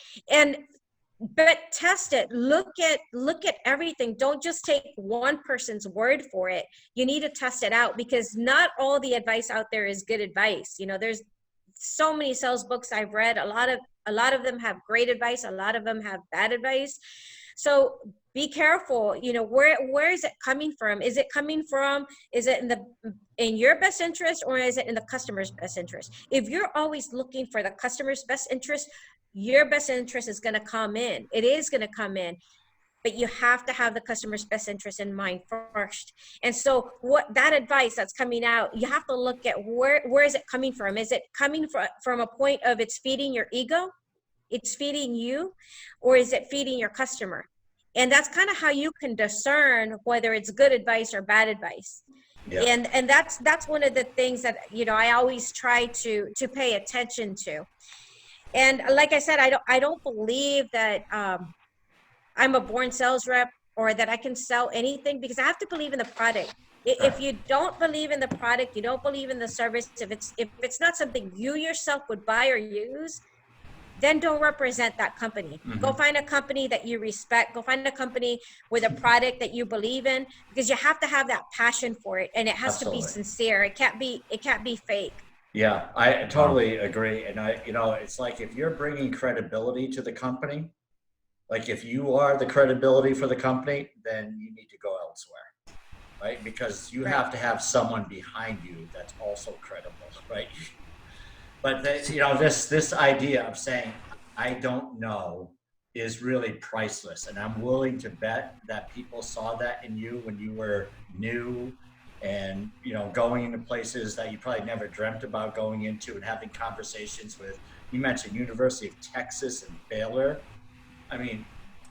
But test it. Look at everything. Don't just take one person's word for it. You need to test it out, because not all the advice out there is good advice. There's so many sales books I've read. A lot of them have great advice. A lot of them have bad advice. So be careful. Where is it coming from? Is it in your best interest, or is it in the customer's best interest? If you're always looking for the customer's best interest, your best interest is going to come in. It is going to come in, but you have to have the customer's best interest in mind first. And so what that advice that's coming out, you have to look at where is it coming from? Is it coming from a point of it's feeding your ego, it's feeding you, or is it feeding your customer? And that's kind of how you can discern whether it's good advice or bad advice. Yeah. And that's one of the things that I always try to pay attention to. And like I said, I don't believe that I'm a born sales rep, or that I can sell anything, because I have to believe in the product. If you don't believe in the product, you don't believe in the service, if it's not something you yourself would buy or use, then don't represent that company. Mm-hmm. Go find a company that you respect. Go find a company with a product that you believe in, because you have to have that passion for it, and it has Absolutely. to be sincere. It can't be fake. Yeah, I totally agree. And it's like, if you're bringing credibility to the company, like if you are the credibility for the company, then you need to go elsewhere, right? Because you have to have someone behind you that's also credible, right? But this idea of saying, I don't know is really priceless. And I'm willing to bet that people saw that in you when you were new and, going into places that you probably never dreamt about going into and having conversations with, you mentioned University of Texas and Baylor. I mean,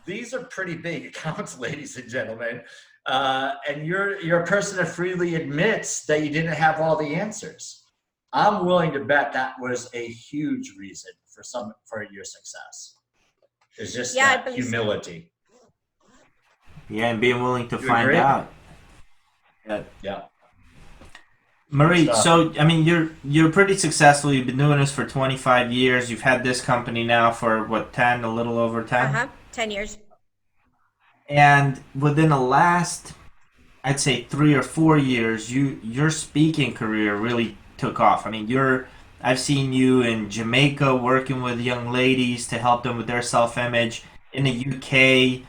these are pretty big accounts, ladies and gentlemen. And you're a person that freely admits that you didn't have all the answers. I'm willing to bet that was a huge reason for your success. It's just Yeah, I that believe so. humility. Yeah, and being willing to You find agree? out. Yeah. Yeah. Marie, Stuff. so I mean, you're pretty successful. You've been doing this for 25 years. You've had this company now for what, 10, a little over 10? 10 years. And within the last, I'd say 3 or 4 years, your speaking career really took off. I mean, I've seen you in Jamaica working with young ladies to help them with their self-image. In the UK,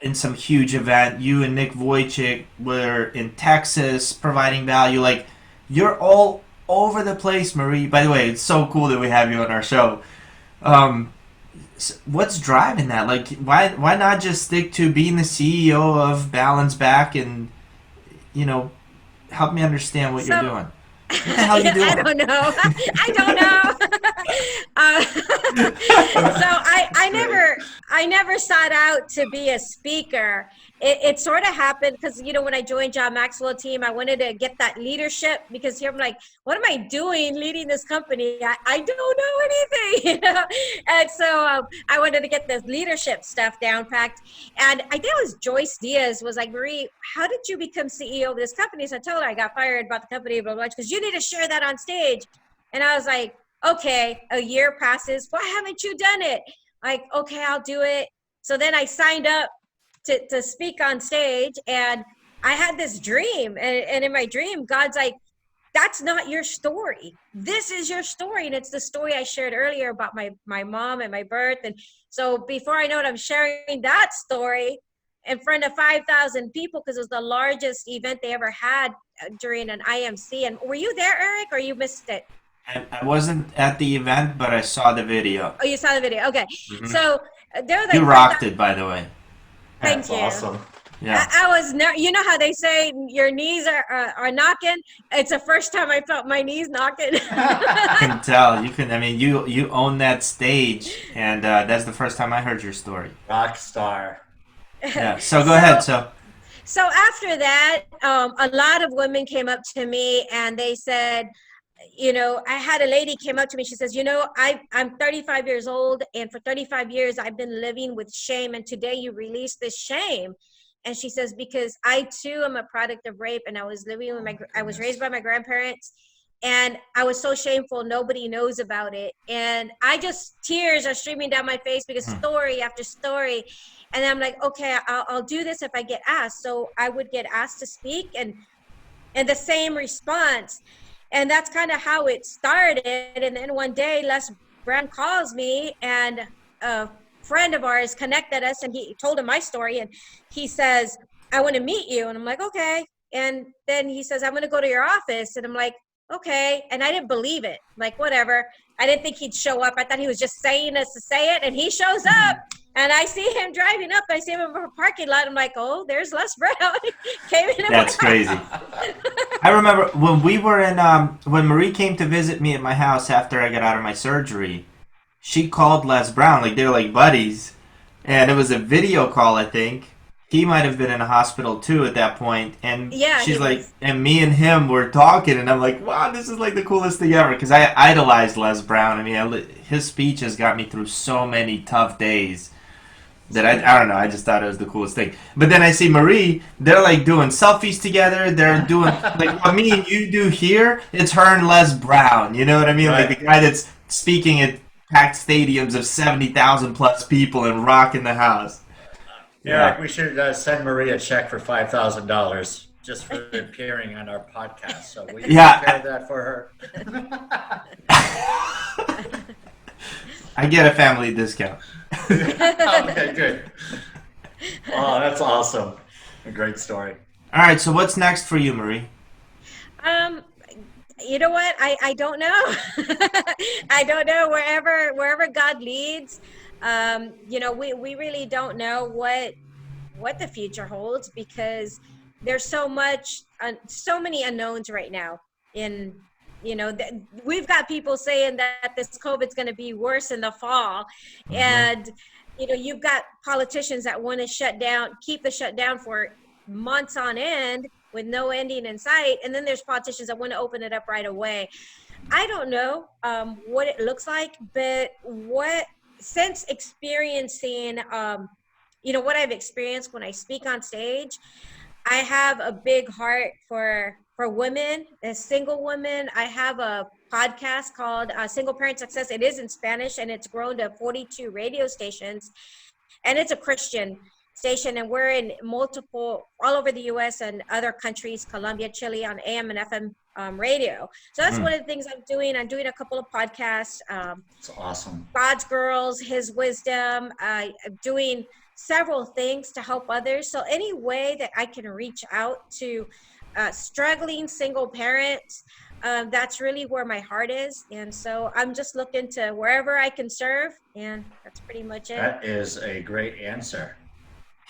in some huge event, you and Nick Vujicic were in Texas providing value. Like, you're all over the place, Marie. By the way, it's so cool that we have you on our show. Um, what's driving that? Like, why not just stick to being the CEO of Balance Back and you know help me understand what you're So doing? What the hell are you doing? I don't know. I don't know. So I never sought out to be a speaker. It sort of happened because, when I joined John Maxwell team, I wanted to get that leadership because here I'm like, what am I doing leading this company? I don't know anything, And so I wanted to get this leadership stuff down packed. And I think it was Joyce Diaz was like, Marie, how did you become CEO of this company? So I told her I got fired about the company, blah, blah, because you need to share that on stage. And I was like, okay, a year passes. Why haven't you done it? Like, okay, I'll do it. So then I signed up to speak on stage, and I had this dream. And in my dream, God's like, that's not your story. This is your story. And it's the story I shared earlier about my mom and my birth. And so before I know it, I'm sharing that story in front of 5,000 people because it was the largest event they ever had during an IMC. And were you there, Eric, or you missed it? I wasn't at the event, but I saw the video. Oh, you saw the video. Okay. Mhm. So there was like You rocked it, by the way. Thank That's you. awesome. Yeah. I was you know how they say your knees are knocking? It's the first time I felt my knees knocking. I can tell. I mean, you own that stage, and that's the first time I heard your story. Rock star. Yeah. So go ahead. So after that, a lot of women came up to me and they said, I had a lady came up to me. She says, I'm 35 years old, and for 35 years, I've been living with shame. And today you release this shame. And she says, because I too am a product of rape, and I was living with I was raised by my grandparents, and I was so shameful. Nobody knows about it. And tears are streaming down my face because story after story. And I'm like, okay, I'll do this if I get asked. So I would get asked to speak, and the same response. And that's kind of how it started. And then one day, Les Brown calls me, and a friend of ours connected us, and he told him my story. And he says, I want to meet you. And I'm like, okay. And then he says, I'm going to go to your office. And I'm like, okay. And I didn't believe it. Like, whatever. I didn't think he'd show up. I thought he was just saying this to say it. And he shows up. And I see him driving up. I see him in a parking lot. I'm like, oh, there's Les Brown. Came in. That's crazy. I remember when we were when Marie came to visit me at my house after I got out of my surgery, she called Les Brown. Like, they were like buddies. And it was a video call, I think. He might have been in a hospital too at that point. And Yeah, she's like, and me and him were talking. And I'm like, wow, this is like the coolest thing ever. Because I idolized Les Brown. I mean, his speech has got me through so many tough days. That I don't know, I just thought it was the coolest thing. But then I see Marie, they're like doing selfies together, they're doing like what me and you do here, it's her and Les Brown, you know what I mean? Right. Like the guy that's speaking at packed stadiums of 70,000 plus people and rocking the house. Yeah, we should send Marie a check for $5,000 just for appearing on our podcast. So will you take care of that for her? I get a family discount. Okay, good. Oh, that's awesome. A great story. All right, so what's next for you, Marie? You know what? I don't know. I don't know. Wherever God leads, we really don't know what the future holds, because there's so many unknowns right now. In we've got people saying that this COVID's going to be worse in the fall, Mm-hmm. and you've got politicians that want to keep the shutdown for months on end with no ending in sight, and then there's politicians that want to open it up right away. I don't know what it looks like, but since experiencing what I've experienced when I speak on stage, I have a big heart for women, as single women. I have a podcast called Single Parent Success. It is in Spanish, and it's grown to 42 radio stations, and it's a Christian station, and we're in multiple all over the US and other countries, Colombia, Chile, on AM and FM radio. So that's one of the things I'm doing. I'm doing a couple of podcasts. It's awesome. God's Girls, His Wisdom. I'm doing several things to help others. So any way that I can reach out to struggling single parents, that's really where my heart is. And so I'm just looking to wherever I can serve, and that's pretty much it. That is a great answer.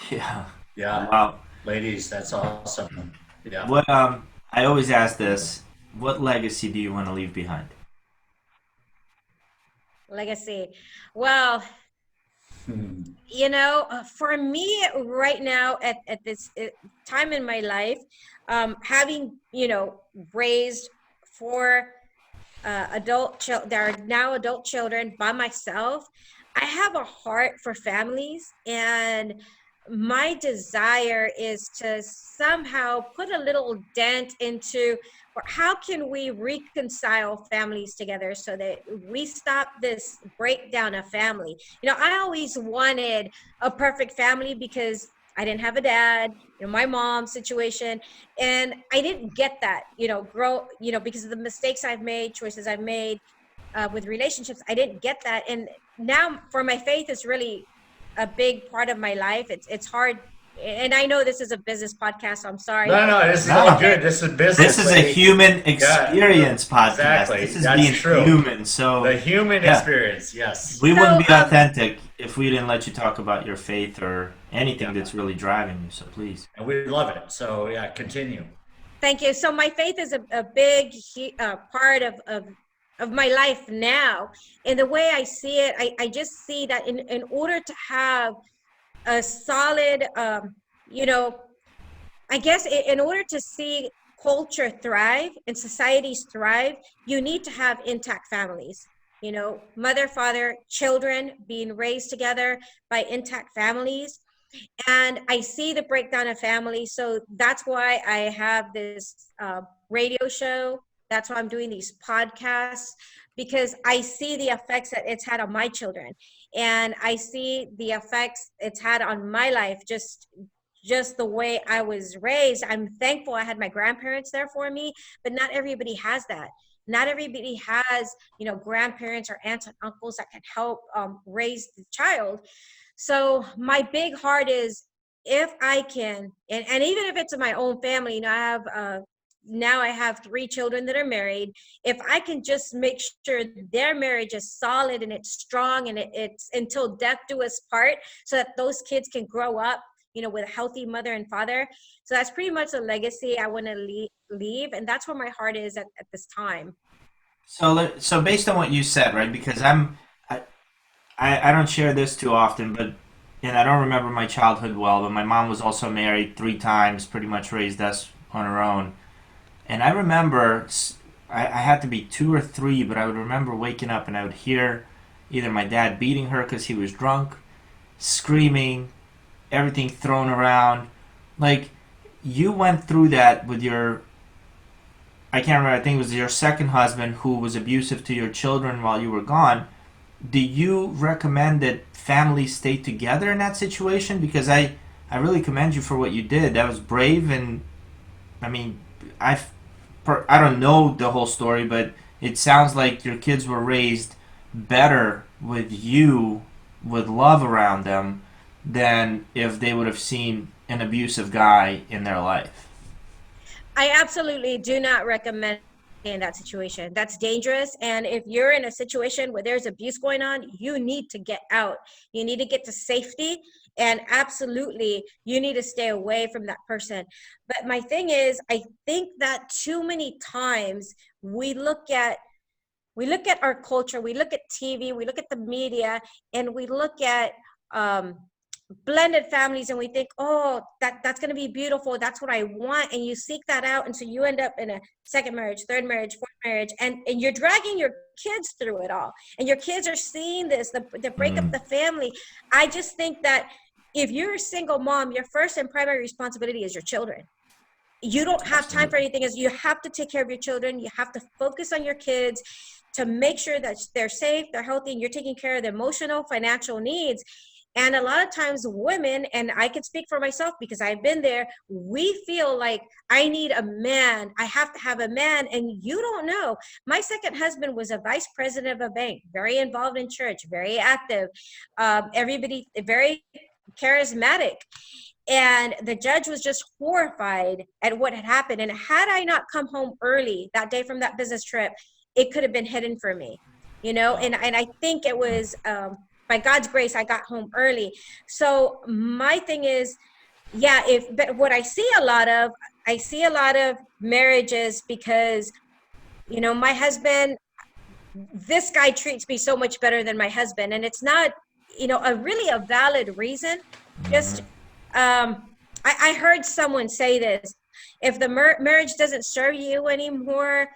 Yeah. Yeah. Wow. Ladies, that's awesome. Yeah. What I always ask this: what legacy do you want to leave behind? Legacy. Well, for me right now at this time in my life, having, raised four that are now adult children by myself, I have a heart for families, and my desire is to somehow put a little dent into how can we reconcile families together so that we stop this breakdown of family. I always wanted a perfect family because I didn't have a dad, my mom's situation, and I didn't get that, because of the mistakes I've made, choices I've made with relationships. I didn't get that. And now for my faith is really a big part of my life. It's hard. And I know this is a business podcast, so I'm sorry. No, this is all good. This is business. This is a human experience podcast. Exactly. This is That's being true. human. So the human experience, yes. We wouldn't be authentic if we didn't let you talk about your faith or anything that's really driving you. So please. And we love it. So yeah, continue. Thank you. So my faith is a big part of my life now. And the way I see it, I just see that in order to have a solid, I guess in order to see culture thrive and societies thrive, you need to have intact families. Mother, father, children being raised together by intact families. And I see the breakdown of families. So that's why I have this radio show. That's why I'm doing these podcasts, because I see the effects that it's had on my children, and I see the effects it's had on my life, just the way I was raised. I'm thankful I had my grandparents there for me, but not everybody has that. Not everybody has, grandparents or aunts and uncles that can help raise the child. So my big heart is, if I can, and even if it's in my own family, I have 3 children that are married. If I can just make sure their marriage is solid and it's strong, and it's until death do us part, so that those kids can grow up, with a healthy mother and father. So that's pretty much the legacy I want to leave. And that's where my heart is at this time. So based on what you said, right? Because I don't share this too often, and I don't remember my childhood well, but my mom was also married 3 times, pretty much raised us on her own. And I remember, I had to be 2 or 3, but I would remember waking up and I would hear either my dad beating her because he was drunk, screaming, everything thrown around. Like, you went through that with I can't remember, I think it was your second husband who was abusive to your children while you were gone. Do you recommend that families stay together in that situation? Because I really commend you for what you did. That was brave, and I mean, I don't know the whole story, but it sounds like your kids were raised better with you, with love around them, than if they would have seen an abusive guy in their life. I absolutely do not recommend in that situation. That's dangerous. And if you're in a situation where there's abuse going on, you need to get out. You need to get to safety. And absolutely, you need to stay away from that person. But my thing is, I think that too many times we look at our culture, we look at TV, we look at the media, and we look at um, blended families, and we think, oh, that's going to be beautiful, that's what I want, and you seek that out, and so you end up in a second marriage, third marriage, fourth marriage, and you're dragging your kids through it all, and your kids are seeing this, the breakup of the family. I just think that if you're a single mom, your first and primary responsibility is your children. You don't have time for anything else. You have to take care of your children. You have to focus on your kids to make sure that they're safe, they're healthy, and you're taking care of their emotional, financial needs. And a lot of times women, and I can speak for myself because I've been there, we feel like I need a man. I have to have a man. And you don't know. My second husband was a vice president of a bank, very involved in church, very active, everybody very charismatic. And the judge was just horrified at what had happened. And had I not come home early that day from that business trip, it could have been hidden for me, and I think it was by God's grace, I got home early. So my thing is, yeah, but what I see a lot of marriages because, my husband, this guy treats me so much better than my husband. And it's not, a valid reason. Just, I heard someone say this, if the marriage doesn't serve you anymore,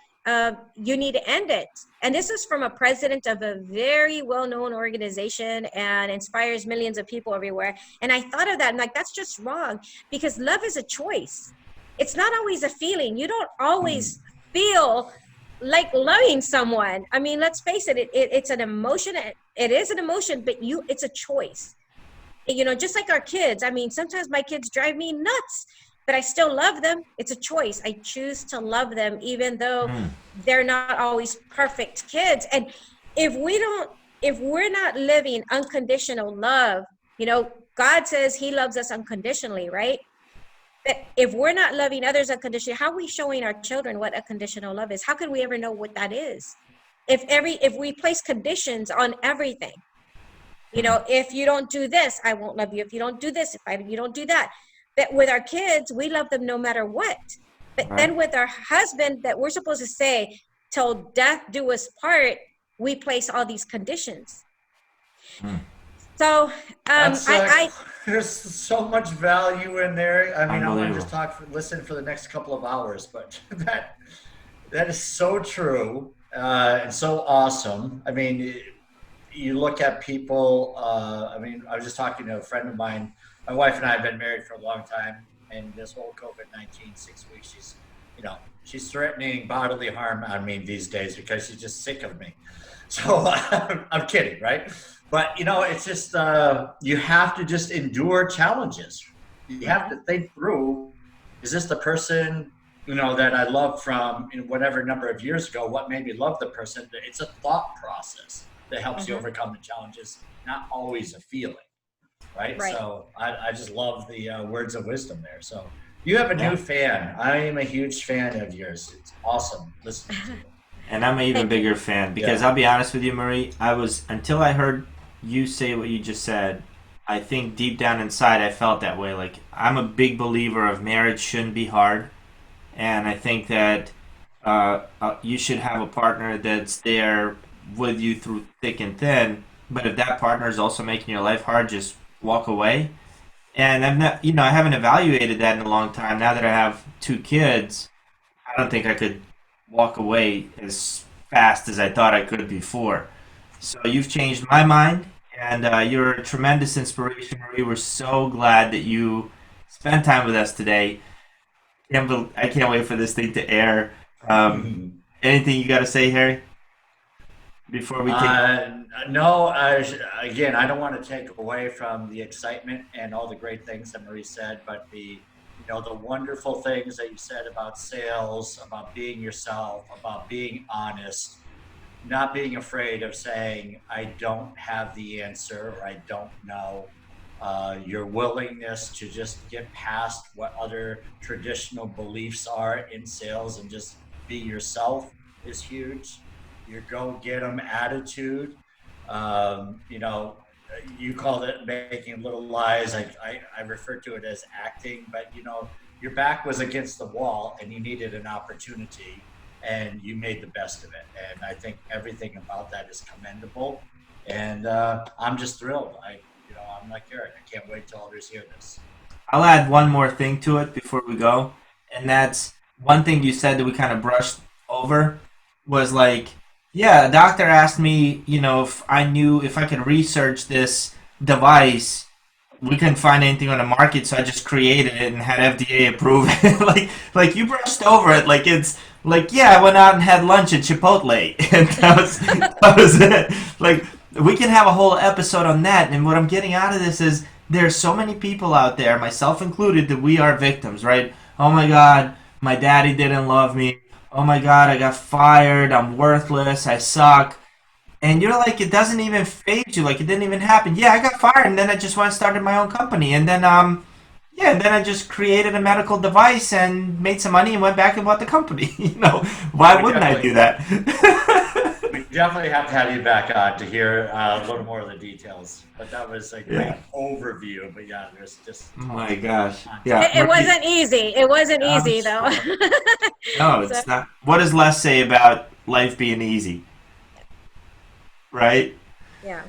you need to end it. And this is from a president of a very well-known organization and inspires millions of people everywhere. And I thought of that, and like, that's just wrong, because love is a choice. It's not always a feeling. You don't always feel like loving someone. I mean, let's face it, it's an emotion. It is an emotion, but it's a choice. Just like our kids. I mean, sometimes my kids drive me nuts, but I still love them. It's a choice. I choose to love them, even though they're not always perfect kids. And if we're not living unconditional love, God says he loves us unconditionally, right? But if we're not loving others unconditionally, how are we showing our children what unconditional love is? How can we ever know what that is? If we place conditions on everything, if you don't do this, I won't love you. If you don't do this, you don't do that. But with our kids, we love them no matter what. But then with our husband, that we're supposed to say, till death do us part, we place all these conditions. So there's so much value in there. I mean, I want to just listen for the next couple of hours, but that is so true and so awesome. I mean, you look at people. I mean, I was just talking to a friend of mine. My wife and I have been married for a long time, and this whole COVID-19, 6 weeks, she's threatening bodily harm on me these days because she's just sick of me. So I'm kidding, right? But it's just you have to just endure challenges. You have to think through: is this the person that I loved from whatever number of years ago? What made me love the person? It's a thought process that helps you overcome the challenges, not always a feeling. Right. So I just love the words of wisdom there. So you have a new fan. I am a huge fan of yours. It's awesome listening to you. And I'm an even bigger fan because I'll be honest with you, Marie, until I heard you say what you just said, I think deep down inside I felt that way. Like, I'm a big believer of marriage shouldn't be hard. And I think that you should have a partner that's there with you through thick and thin. But if that partner is also making your life hard, just walk away. And I'm not, I haven't evaluated that in a long time. Now that I have 2 kids, I don't think I could walk away as fast as I thought I could before. So you've changed my mind, and you're a tremendous inspiration, Marie. We're so glad that you spent time with us today. I can't wait for this thing to air. Anything you got to say, Harry? Before we no, again, I don't want to take away from the excitement and all the great things that Marie said, but the wonderful things that you said about sales, about being yourself, about being honest, not being afraid of saying, I don't have the answer, or I don't know. Your willingness to just get past what other traditional beliefs are in sales and just be yourself. is huge. Your go get 'em attitude. You know, you called it making little lies. I refer to it as acting, but you know, your back was against the wall and you needed an opportunity and you made the best of it. And I think everything about that is commendable. And I'm just thrilled. I'm like Eric. I can't wait till others hear this. I'll add one more thing to it before we go, and that's one thing you said that we kind of brushed over was like, yeah, a doctor asked me, if I could research this device. We couldn't find anything on the market, so I just created it and had FDA approve it. like you brushed over it, like it's like, yeah, I went out and had lunch at Chipotle, and that was it. Like we can have a whole episode on that, and what I'm getting out of this is there's so many people out there, myself included, that we are victims, right? Oh my God, my daddy didn't love me. Oh my God, I got fired. I'm worthless. I suck. And you're like, it doesn't even phase you. Like it didn't even happen. Yeah, I got fired, and then I just went and started my own company, and then then I just created a medical device and made some money and went back and bought the company. Why wouldn't I do that? We definitely have to have you back on to hear a little more of the details. But that was a great overview. But yeah, there's just oh my gosh, yeah. It wasn't easy. It wasn't easy though. No, it's not. What does Les say about life being easy? Right? Yeah.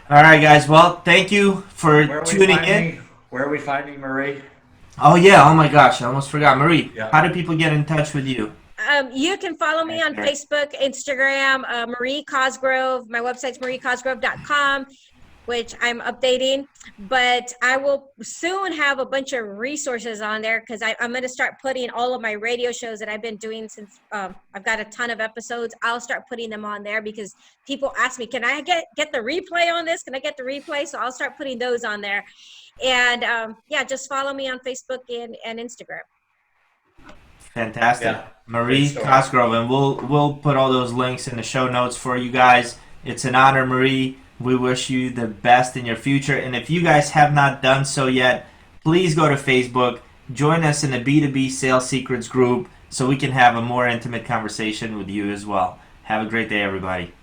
All right, guys. Well, thank you for tuning in. Where are we finding Marie? Oh, yeah. Oh, my gosh. I almost forgot. Marie, Yeah. how do people get in touch with you? You can follow me on Facebook, Instagram, Marie Cosgrove. My website's mariecosgrove.com, which I'm updating. But I will soon have a bunch of resources on there because I'm going to start putting all of my radio shows that I've been doing since I've got a ton of episodes. I'll start putting them on there because people ask me, can I get the replay on this? Can I get the replay? So I'll start putting those on there. And just follow me on Facebook and Instagram. Fantastic. Yeah. Marie Cosgrove, and we'll put all those links in the show notes for you guys. It's an honor, Marie. We wish you the best in your future. And if you guys have not done so yet, please go to Facebook, join us in the B2B Sales Secrets group so we can have a more intimate conversation with you as well. Have a great day, everybody.